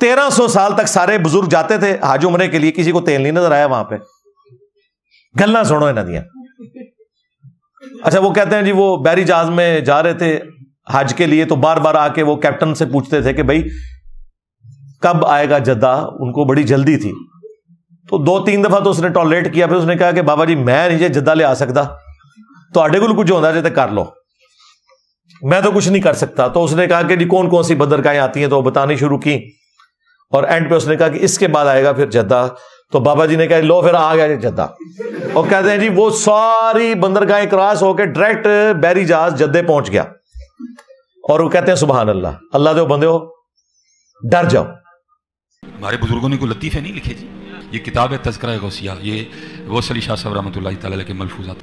A: 1300 سال تک سارے بزرگ جاتے تھے حج عمرے کے لیے, کسی کو تیل نہیں نظر آیا وہاں پہ. گلنا سنو انہاں دیاں. اچھا, وہ کہتے ہیں جی وہ بحری جہاز میں جا رہے تھے حج کے لیے, تو بار بار آ کے وہ کیپٹن سے پوچھتے تھے کہ بھائی کب آئے گا جدہ. ان کو بڑی جلدی تھی, تو 2-3 دفعہ تو اس نے ٹالریٹ کیا. پھر اس نے کہا کہ بابا جی میں نہیں جدہ لے آ سکتا, تو آڈے کو کچھ ہوتا ہے کر لو, میں تو کچھ نہیں کر سکتا. تو اس نے کہا کہ جی کون کون سی بندرگاہیں آتی ہیں, تو وہ بتانی شروع کی, اور اینڈ پہ اس نے کہا کہ اس کے بعد آئے گا پھر جدہ. تو بابا جی نے کہا لو پھر آ گیا جدہ. اور کہتے ہیں جی وہ ساری بندرگاہیں کراس ہو کے ڈائریکٹ بحری جہاز جدے پہنچ گیا. اور وہ کہتے ہیں سبحان اللہ, اللہ دے بندے ہو ڈر جاؤ.
K: ہمارے بزرگوں نے کوئی لطیفے نہیں لکھے جی. یہ کتاب ہے تذکرہ غوثیہ, یہ غوث علی شاہ صاحب رحمۃ اللہ تعالی علیہ کے ملفوظات.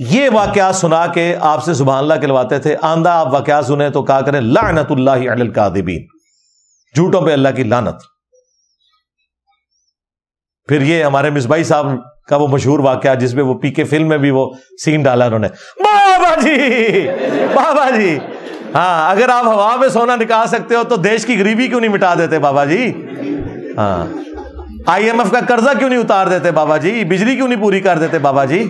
A: یہ واقعات سنا کے آپ سے سبحان اللہ کہلواتے تھے. آندہ آپ واقعات سنیں تو کہا کریں لعنت اللہ علی الکاذبین، جھوٹوں پہ اللہ کی لعنت. پھر یہ ہمارے مصباحی صاحب کا وہ مشہور واقعہ جس میں وہ پی کے فلم میں بھی وہ سین ڈالا انہوں نے، بابا جی بابا جی، ہاں اگر آپ ہوا میں سونا نکال سکتے ہو تو دیش کی غریبی کیوں نہیں مٹا دیتے بابا جی؟ ہاں IMF کا قرضہ کیوں نہیں اتار دیتے بابا جی؟ بجلی کیوں نہیں پوری کر دیتے بابا جی؟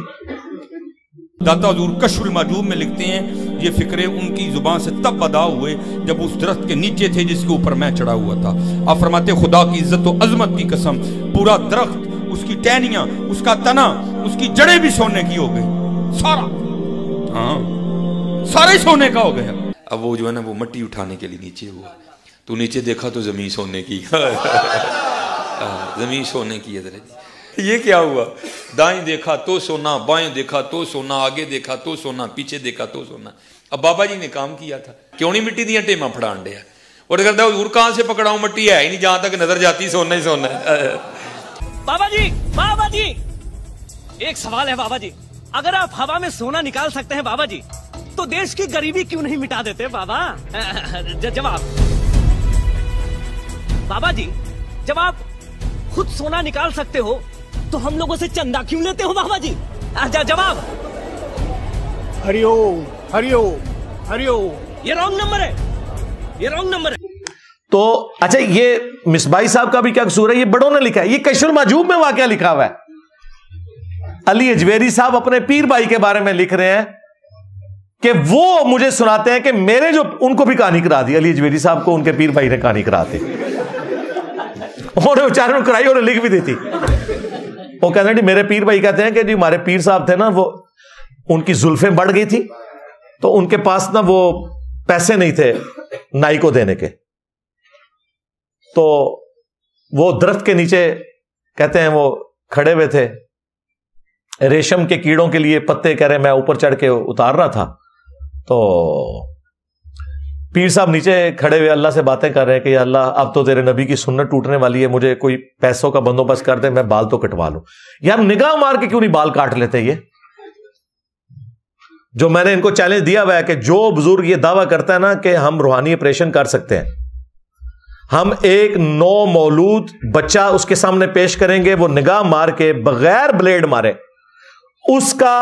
L: داتا حضور کشف المحجوب میں لکھتے ہیں یہ فکرے ان کی زبان سے تب ادا ہوئے جب اس درخت کے نیچے تھے جس کے اوپر میں چڑھا ہوا تھا. آپ فرماتے خدا کی عزت و عظمت کی قسم پورا درخت، اس کی ٹہنیاں، اس کا تنا، اس کی جڑیں بھی سونے کی ہو گئی، سارا، ہاں سارے سونے کا ہو گیا.
K: اب وہ جو ہے نا وہ مٹی اٹھانے کے لیے نیچے ہوا، تو نیچے دیکھا تو زمین سونے کی زمین سونے کی ہے. یہ کیا ہوا؟ دائیں دیکھا تو سونا، بائیں دیکھا تو سونا، آگے دیکھا تو سونا، پیچھے دیکھا تو سونا. اب بابا جی نے کام کیا تھا، کیوں نہیں مٹی دیا ٹیما پھڑان دیا، اور کہتا حضور کہاں سے پکڑاؤں، مٹی ہے ہی نہیں، جہاں تک نظر جاتی سونا ہی سونا ہے. بابا جی
M: ایک سوال ہے بابا جی، اگر آپ ہوا میں سونا نکال سکتے ہیں بابا جی تو دیش کی غریبی کیوں نہیں مٹا دیتے بابا؟ جواب بابا جی، جب آپ خود سونا نکال سکتے ہو تو ہم لوگوں سے چندہ کیوں لیتے ہو بابا جی؟ جواب ہری اوم ہری اوم ہری اوم. یہ رانگ نمبر ہے، یہ رانگ نمبر ہے.
A: تو اچھا یہ مصباحی صاحب کا بھی کیا قصور ہے؟ یہ بڑوں نے لکھا ہے، یہ کشف المحجوب میں واقعہ لکھا ہوا ہے. علی اجویری صاحب اپنے پیر بھائی کے بارے میں لکھ رہے ہیں کہ وہ مجھے سناتے ہیں کہ میرے جو ان کو بھی کہانی کرا دی، علی اجویری صاحب کو ان کے پیر بھائی نے کہانی کرا دی، اور بیچارے نے کرائی اور لکھ بھی دیتی. وہ کہتے ہیں جی میرے پیر بھائی کہتے ہیں کہ جی ہمارے پیر صاحب تھے نا، وہ ان کی زلفیں بڑھ گئی تھی تو ان کے پاس نا وہ پیسے نہیں تھے نائی کو دینے کے، تو وہ درخت کے نیچے کہتے ہیں وہ کھڑے ہوئے تھے، ریشم کے کیڑوں کے لیے پتے کہہ رہے میں اوپر چڑھ کے اتار رہا تھا، تو پیر صاحب نیچے کھڑے ہوئے اللہ سے باتیں کر رہے ہیں کہ یا اللہ اب تو تیرے نبی کی سنت ٹوٹنے والی ہے، مجھے کوئی پیسوں کا بندوبست کر دے، میں بال تو کٹوا لوں. یار نگاہ مار کے کیوں نہیں بال کاٹ لیتے؟ یہ جو میں نے ان کو چیلنج دیا ہوا ہے کہ جو بزرگ یہ دعویٰ کرتا ہے نا کہ ہم روحانی آپریشن کر سکتے ہیں، ہم ایک نو مولود بچہ اس کے سامنے پیش کریں گے، وہ نگاہ مار کے بغیر بلیڈ مارے اس کا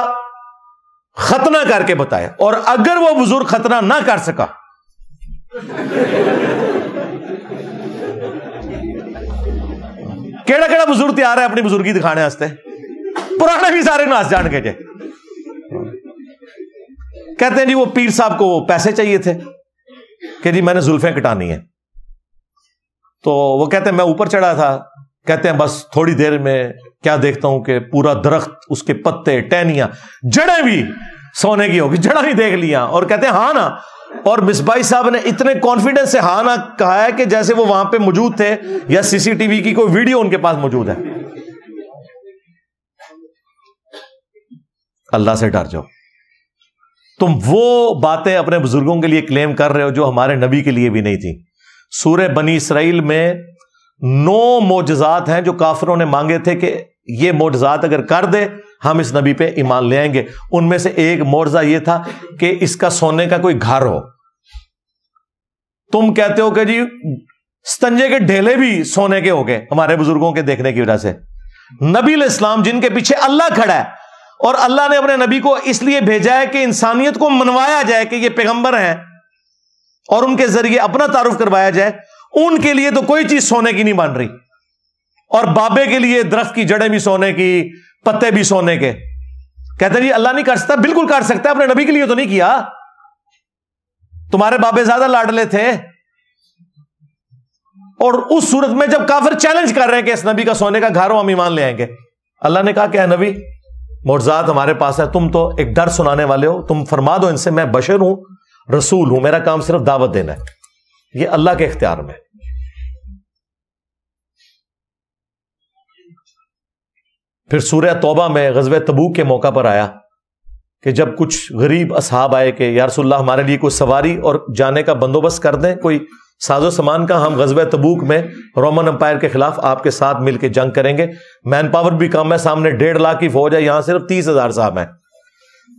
A: ختنہ کر کے بتائے، اور اگر وہ بزرگ ختنہ نہ کر سکا کیڑا کیڑا بزرگ تیار ہے اپنی بزرگی دکھانے واسطے؟ پرانے بھی سارے ناس جان کے جے. کہتے ہیں جی وہ پیر صاحب کو پیسے چاہیے تھے کہ جی میں نے زلفیں کٹانی ہیں، تو وہ کہتے ہیں میں اوپر چڑھا تھا، کہتے ہیں بس تھوڑی دیر میں کیا دیکھتا ہوں کہ پورا درخت، اس کے پتے، ٹہنیاں، جڑیں بھی سونے کی ہوگی، جڑیں بھی دیکھ لیا، اور کہتے ہیں ہاں نا. اور مصباحی صاحب نے اتنے کانفیڈنس سے ہاں نا کہا ہے کہ جیسے وہ وہاں پہ موجود تھے یا CCTV کی کوئی ویڈیو ان کے پاس موجود ہے. اللہ سے ڈر جاؤ. تم وہ باتیں اپنے بزرگوں کے لیے کلیم کر رہے ہو جو ہمارے نبی کے لیے بھی نہیں تھی. سورہ بنی اسرائیل میں 9 معجزات ہیں جو کافروں نے مانگے تھے کہ یہ معجزات اگر کر دے ہم اس نبی پہ ایمان لے آئیں گے. ان میں سے ایک معجزہ یہ تھا کہ اس کا سونے کا کوئی گھر ہو. تم کہتے ہو کہ جی ستنجے کے ڈھیلے بھی سونے کے ہو گئے ہمارے بزرگوں کے دیکھنے کی وجہ سے. نبی علیہ السلام جن کے پیچھے اللہ کھڑا ہے، اور اللہ نے اپنے نبی کو اس لیے بھیجا ہے کہ انسانیت کو منوایا جائے کہ یہ پیغمبر ہیں اور ان کے ذریعے اپنا تعارف کروایا جائے، ان کے لیے تو کوئی چیز سونے کی نہیں بن رہی. اور بابے کے لیے درخت کی جڑیں بھی سونے کی، پتے بھی سونے کے. کہتے ہیں جی اللہ نہیں کر سکتا. بالکل کر سکتا ہے، اپنے نبی کے لیے تو نہیں کیا. تمہارے بابے زیادہ لاڈلے تھے. اور اس صورت میں جب کافر چیلنج کر رہے ہیں کہ اس نبی کا سونے کا گھر ہو ہم ایمان لے آئیں گے، اللہ نے کہا کہ اے نبی معجزات ہمارے پاس ہے، تم تو ایک ڈر سنانے والے ہو، تم فرما دو ان سے میں بشر ہوں، رسول ہوں، میرا کام صرف دعوت دینا ہے. یہ اللہ کے اختیار میں. پھر سورہ توبہ میں غزوہ تبوک کے موقع پر آیا کہ جب کچھ غریب اصحاب آئے کہ یا رسول اللہ ہمارے لیے کوئی سواری اور جانے کا بندوبست کر دیں، کوئی ساز و سامان کا، ہم غزوہ تبوک میں رومن امپائر کے خلاف آپ کے ساتھ مل کے جنگ کریں گے، مین پاور بھی کم ہے، سامنے 1.5 لاکھ کی فوج ہے، یہاں صرف 30,000 صاحب ہیں.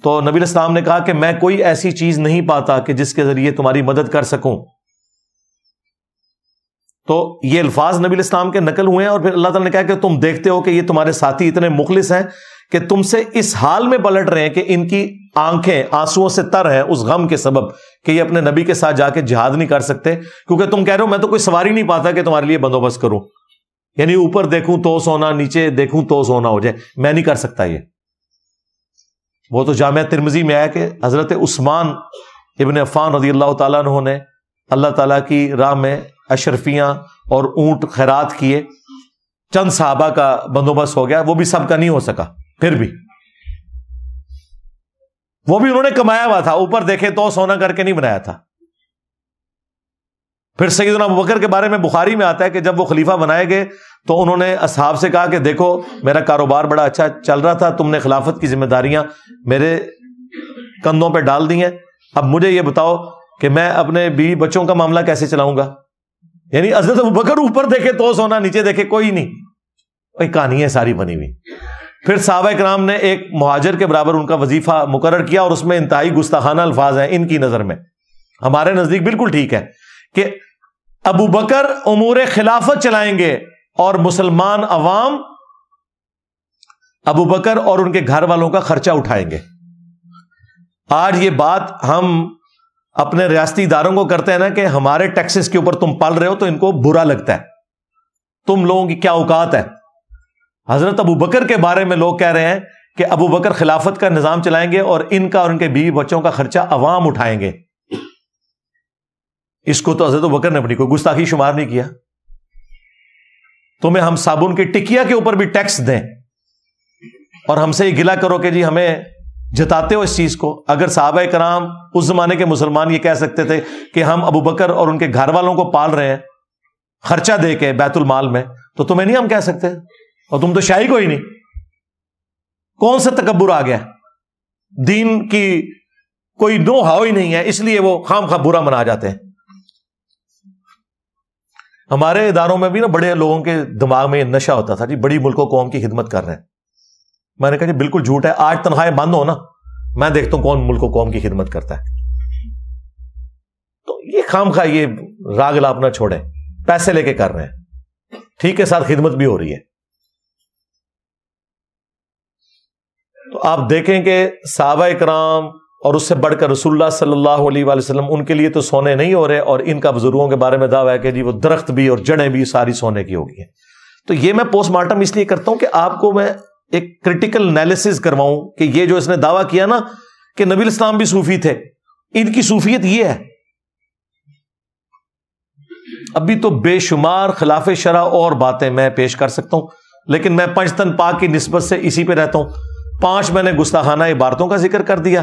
A: تو نبی الاسلام نے کہا کہ میں کوئی ایسی چیز نہیں پاتا کہ جس کے ذریعے تمہاری مدد کر سکوں. تو یہ الفاظ نبی الاسلام کے نقل ہوئے ہیں، اور پھر اللہ تعالیٰ نے کہا کہ تم دیکھتے ہو کہ یہ تمہارے ساتھی اتنے مخلص ہیں کہ تم سے اس حال میں پلٹ رہے ہیں کہ ان کی آنکھیں آنسوؤں سے تر ہیں اس غم کے سبب کہ یہ اپنے نبی کے ساتھ جا کے جہاد نہیں کر سکتے، کیونکہ تم کہہ رہے ہو میں تو کوئی سواری نہیں پاتا کہ تمہارے لیے بندوبست کروں، یعنی اوپر دیکھوں تو سونا، نیچے دیکھوں تو سونا ہو جائے، میں نہیں کر سکتا یہ. وہ تو جامعہ ترمذی میں آیا کہ حضرت عثمان ابن عفان رضی اللہ تعالیٰ عنہ نے اللہ تعالیٰ کی راہ میں اشرفیاں اور اونٹ خیرات کیے، چند صحابہ کا بندوبست ہو گیا، وہ بھی سب کا نہیں ہو سکا، پھر بھی وہ بھی انہوں نے کمایا ہوا تھا، اوپر دیکھے تو سونا کر کے نہیں بنایا تھا. پھر سیدنا ابوبکر کے بارے میں بخاری میں آتا ہے کہ جب وہ خلیفہ بنائے گئے تو انہوں نے اصحاب سے کہا کہ دیکھو میرا کاروبار بڑا اچھا چل رہا تھا، تم نے خلافت کی ذمہ داریاں میرے کندھوں پہ ڈال دی ہیں، اب مجھے یہ بتاؤ کہ میں اپنے بیوی بچوں کا معاملہ کیسے چلاؤں گا. یعنی حضرت ابوبکر اوپر دیکھے تو سونا، نیچے دیکھے کوئی نہیں، وہی کہانی ہے ساری بنی ہوئی. پھر صحابہ کرام نے ایک مہاجر کے برابر ان کا وظیفہ مقرر کیا، اور اس میں انتہائی گستاخانہ الفاظ ہیں ان کی نظر میں، ہمارے نزدیک بالکل ٹھیک ہے کہ ابو بکر امور خلافت چلائیں گے اور مسلمان عوام ابو بکر اور ان کے گھر والوں کا خرچہ اٹھائیں گے. آج یہ بات ہم اپنے ریاستی اداروں کو کرتے ہیں نا کہ ہمارے ٹیکسز کے اوپر تم پل رہے ہو، تو ان کو برا لگتا ہے، تم لوگوں کی کیا اوقات ہے. حضرت ابو بکر کے بارے میں لوگ کہہ رہے ہیں کہ ابو بکر خلافت کا نظام چلائیں گے اور ان کا اور ان کے بیوی بچوں کا خرچہ عوام اٹھائیں گے. اس کو تو حضرت ابو بکر نے اپنی کوئی گستاخی شمار نہیں کیا. تمہیں ہم صابن کی ٹکیا کے اوپر بھی ٹیکس دیں اور ہم سے یہ گلا کرو کہ جی ہمیں جتاتے ہو اس چیز کو. اگر صحابہ کرام اس زمانے کے مسلمان یہ کہہ سکتے تھے کہ ہم ابو بکر اور ان کے گھر والوں کو پال رہے ہیں خرچہ دے کے بیت المال میں، تو تمہیں نہیں ہم کہہ سکتے، اور تم تو شاہی کوئی نہیں. کون سا تکبر آ گیا؟ دین کی کوئی نو ہاؤ ہی نہیں ہے، اس لیے وہ خام خواہ برا منا جاتے ہیں. ہمارے اداروں میں بھی نا بڑے لوگوں کے دماغ میں یہ نشہ ہوتا تھا جی بڑی ملک و قوم کی خدمت کر رہے ہیں. میں نے کہا جی بالکل جھوٹ ہے، آج تنخواہیں بند ہو نا میں دیکھتا ہوں کون ملک و قوم کی خدمت کرتا ہے. تو یہ خام خواہ یہ راگ لاپنا چھوڑیں، پیسے لے کے کر رہے ہیں، ٹھیک کے ساتھ خدمت بھی ہو رہی ہے. تو آپ دیکھیں کہ صحابہ کرام اور اس سے بڑھ کر رسول اللہ صلی اللہ علیہ وآلہ وسلم، ان کے لیے تو سونے نہیں ہو رہے، اور ان کا بزرگوں کے بارے میں دعویٰ ہے کہ جی وہ درخت بھی اور جڑیں بھی ساری سونے کی ہوگی. تو یہ میں پوسٹ مارٹم اس لیے کرتا ہوں کہ آپ کو میں ایک کرٹیکل انالیسس کرواؤں کہ یہ جو اس نے دعویٰ کیا نا کہ نبی الاسلام بھی صوفی تھے، ان کی صوفیت یہ ہے. ابھی تو بے شمار خلاف شرع اور باتیں میں پیش کر سکتا ہوں، لیکن میں پنجتن پاک کی نسبت سے اسی پہ رہتا ہوں. 5 میں نے گستاخانہ عبارتوں کا ذکر کر دیا،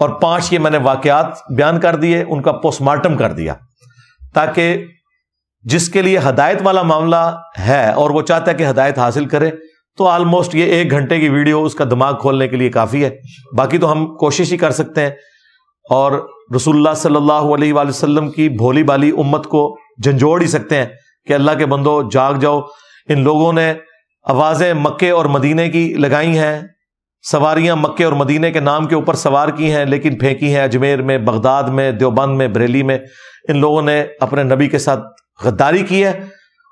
A: اور 5 یہ میں نے واقعات بیان کر دیے، ان کا پوسٹ مارٹم کر دیا، تاکہ جس کے لیے ہدایت والا معاملہ ہے اور وہ چاہتا ہے کہ ہدایت حاصل کرے تو آلموسٹ یہ 1 گھنٹے کی ویڈیو اس کا دماغ کھولنے کے لیے کافی ہے. باقی تو ہم کوشش ہی کر سکتے ہیں اور رسول اللہ صلی اللہ علیہ وآلہ وسلم کی بھولی بالی امت کو جھنجھوڑ ہی سکتے ہیں کہ اللہ کے بندو جاگ جاؤ. ان لوگوں نے آوازیں مکے اور مدینے کی لگائی ہیں، سواریاں مکے اور مدینے کے نام کے اوپر سوار کی ہیں، لیکن پھینکی ہیں اجمیر میں، بغداد میں، دیوبند میں، بریلی میں. ان لوگوں نے اپنے نبی کے ساتھ غداری کی ہے.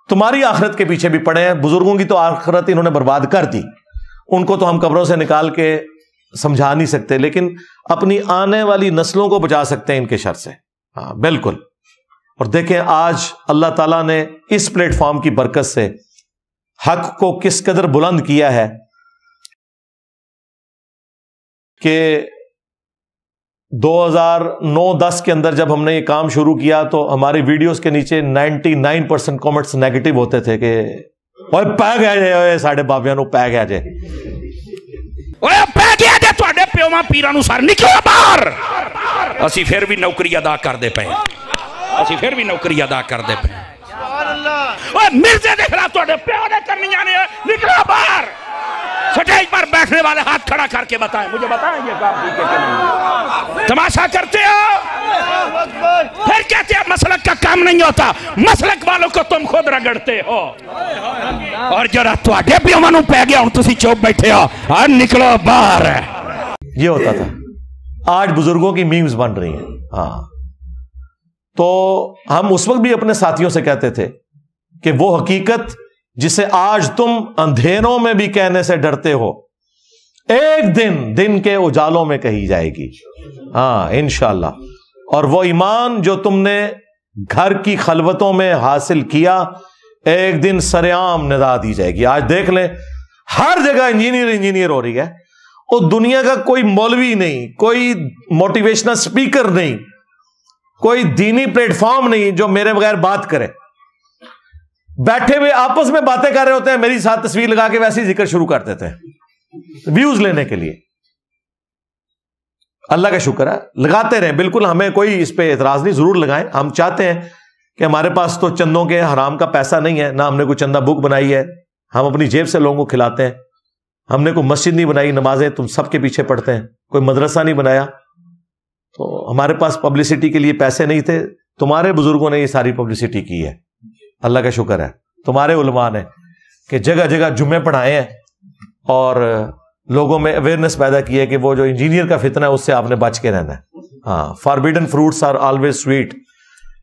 A: تمہاری آخرت کے پیچھے بھی پڑے ہیں، بزرگوں کی تو آخرت انہوں نے برباد کر دی، ان کو تو ہم قبروں سے نکال کے سمجھا نہیں سکتے، لیکن اپنی آنے والی نسلوں کو بچا سکتے ہیں ان کے شر سے. ہاں بالکل. اور دیکھیں آج اللہ تعالیٰ نے اس پلیٹ فارم کی برکت سے حق کو کس قدر بلند کیا ہے کہ 2009-10 کے اندر جب ہم نے یہ کام شروع کیا تو ہماری ویڈیوز کے نیچے 99% کامنٹس نیگیٹو ہوتے تھے کہ اوے پے گیا جے ساڈے بابیاں نو پے گیا جے،
L: اوے پے گیا جے تواڈے پیواں پیراں نو سر نکلو باہر. اسی پھر بھی نوکری ادا کردے پئے، اسی پھر بھی نوکری ادا کردے پئے. اوے مرزے دے خلاف تواڈے پیو نے کرنیاں نے، نکلو باہر. سٹیج پر بیٹھنے والے ہاتھ کھڑا کر کے بتائیں، مجھے بتائیں یہ کام ٹھیک ہے کہ نہیں؟ تماشا کرتے ہو، پھر کہتے ہیں مسلک کا کام نہیں ہوتا. مسلک والوں کو تم خود رگڑتے ہو، اور جرا تواڈے پیواں نوں پے گیا ہوں تسی چوپ بیٹھے ہو، اور نکلو باہر.
A: یہ ہوتا تھا. آج بزرگوں کی میمز بن رہی ہیں. ہاں تو ہم اس وقت بھی اپنے ساتھیوں سے کہتے تھے کہ وہ حقیقت جسے آج تم اندھیروں میں بھی کہنے سے ڈرتے ہو ایک دن کے اجالوں میں کہی جائے گی. ہاں انشاءاللہ. اور وہ ایمان جو تم نے گھر کی خلوتوں میں حاصل کیا ایک دن سرعام ندا دی جائے گی. آج دیکھ لیں ہر جگہ انجینئر ہو رہی ہے. اور دنیا کا کوئی مولوی نہیں, کوئی موٹیویشنل سپیکر نہیں, کوئی دینی پلیٹ فارم نہیں جو میرے بغیر بات کرے. بیٹھے ہوئے آپس میں باتیں کر رہے ہوتے ہیں, میری ساتھ تصویر لگا کے ویسے ہی ذکر شروع کر دیتے ہیں ویوز لینے کے لیے. اللہ کا شکر ہے, لگاتے رہیں, بالکل ہمیں کوئی اس پہ اعتراض نہیں, ضرور لگائیں. ہم چاہتے ہیں کہ ہمارے پاس تو چندوں کے حرام کا پیسہ نہیں ہے, نہ ہم نے کوئی چندہ بک بنائی ہے, ہم اپنی جیب سے لوگوں کو کھلاتے ہیں. ہم نے کوئی مسجد نہیں بنائی, نمازیں تم سب کے پیچھے پڑھتے ہیں, کوئی مدرسہ نہیں بنایا, تو ہمارے پاس پبلسٹی کے لیے پیسے نہیں تھے. تمہارے بزرگوں نے یہ ساری پبلسٹی کی ہے, اللہ کا شکر ہے. تمہارے علماء نے کہ جگہ جگہ جمعے پڑھائے ہیں اور لوگوں میں اویئرنیس پیدا کی ہے کہ وہ جو انجینئر کا فتنہ ہے اس سے آپ نے بچ کے رہنا ہے. ہاں, forbidden fruits are always sweet,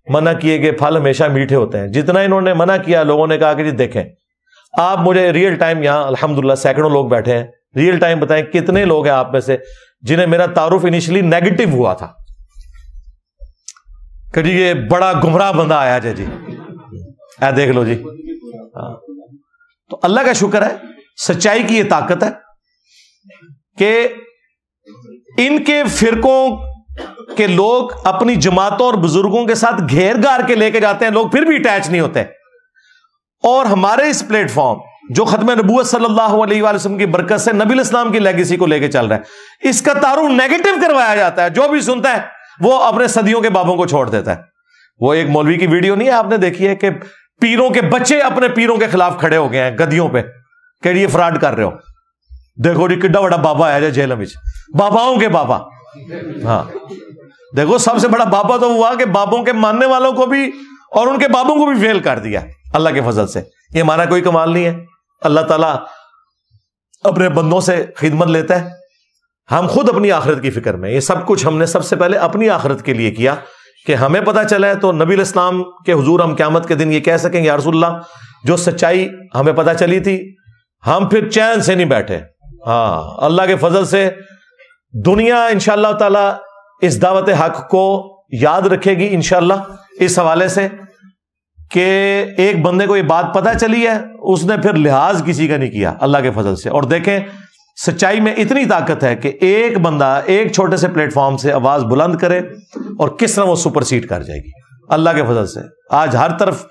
A: منع کیے گئے پھل ہمیشہ میٹھے ہوتے ہیں. جتنا انہوں نے منع کیا, لوگوں نے کہا کہ جی دیکھیں آپ مجھے ریئل ٹائم, یہاں الحمدللہ سینکڑوں لوگ بیٹھے ہیں, ریئل ٹائم بتائیں کتنے لوگ ہیں آپ میں سے جنہیں میرا تعارف انیشلی نیگیٹو ہوا تھا کہ جی یہ بڑا گمراہ بندہ آیا جی, اے دیکھ لو جی. تو اللہ کا شکر ہے, سچائی کی یہ طاقت ہے کہ ان کے فرقوں کے لوگ اپنی جماعتوں اور بزرگوں کے ساتھ گھیر گار کے لے کے جاتے ہیں, لوگ پھر بھی اٹیچ نہیں ہوتے. اور ہمارے اس پلیٹ فارم جو ختم نبوت صلی اللہ علیہ وآلہ وسلم کی برکت سے نبی الاسلام کی لیگیسی کو لے کے چل رہا ہے, اس کا تعارف نیگیٹو کروایا جاتا ہے. جو بھی سنتا ہے وہ اپنے صدیوں کے بابوں کو چھوڑ دیتا ہے. وہ ایک مولوی کی ویڈیو نہیں ہے, آپ نے دیکھی ہے, کہ پیروں کے بچے اپنے پیروں کے خلاف کھڑے ہو گئے ہیں گدیوں پہ کہ یہ فراڈ کر رہے ہو, دیکھو جی کڈا بڑا بابا آیا جائے جیل میں, باباؤں کے بابا. ہاں دیکھو سب سے بڑا بابا تو ہوا کہ بابوں کے ماننے والوں کو بھی اور ان کے بابوں کو بھی فیل کر دیا اللہ کے فضل سے. یہ ہمارا کوئی کمال نہیں ہے, اللہ تعالیٰ اپنے بندوں سے خدمت لیتا ہے. ہم خود اپنی آخرت کی فکر میں, یہ سب کچھ ہم نے سب سے پہلے اپنی آخرت کے لیے کیا کہ ہمیں پتہ چلا ہے تو نبی الاسلام کے حضور ہم قیامت کے دن یہ کہہ سکیں یا رسول اللہ جو سچائی ہمیں پتہ چلی تھی ہم پھر چین سے نہیں بیٹھے. ہاں اللہ کے فضل سے دنیا انشاءاللہ تعالی اس دعوت حق کو یاد رکھے گی انشاءاللہ, اس حوالے سے کہ ایک بندے کو یہ بات پتہ چلی ہے, اس نے پھر لحاظ کسی کا نہیں کیا اللہ کے فضل سے. اور دیکھیں سچائی میں اتنی طاقت ہے کہ ایک بندہ ایک چھوٹے سے پلیٹ فارم سے آواز بلند کرے اور کس طرح وہ سپر سیڈ کر جائے گی اللہ کے فضل سے. آج ہر طرف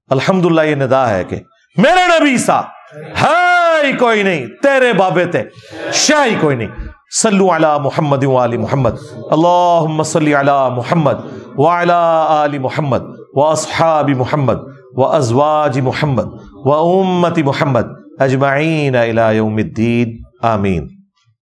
A: الحمدللہ یہ ندا ہے کہ میرے نبی سا ہے کوئی نہیں, تیرے بابے تے شاہی کوئی نہیں. صلو علی محمد وآل محمد, اللہم صلی علی محمد وعلی آل محمد واصحاب محمد وازواج محمد وامت محمد اجمعین الی یوم الدین, آمین.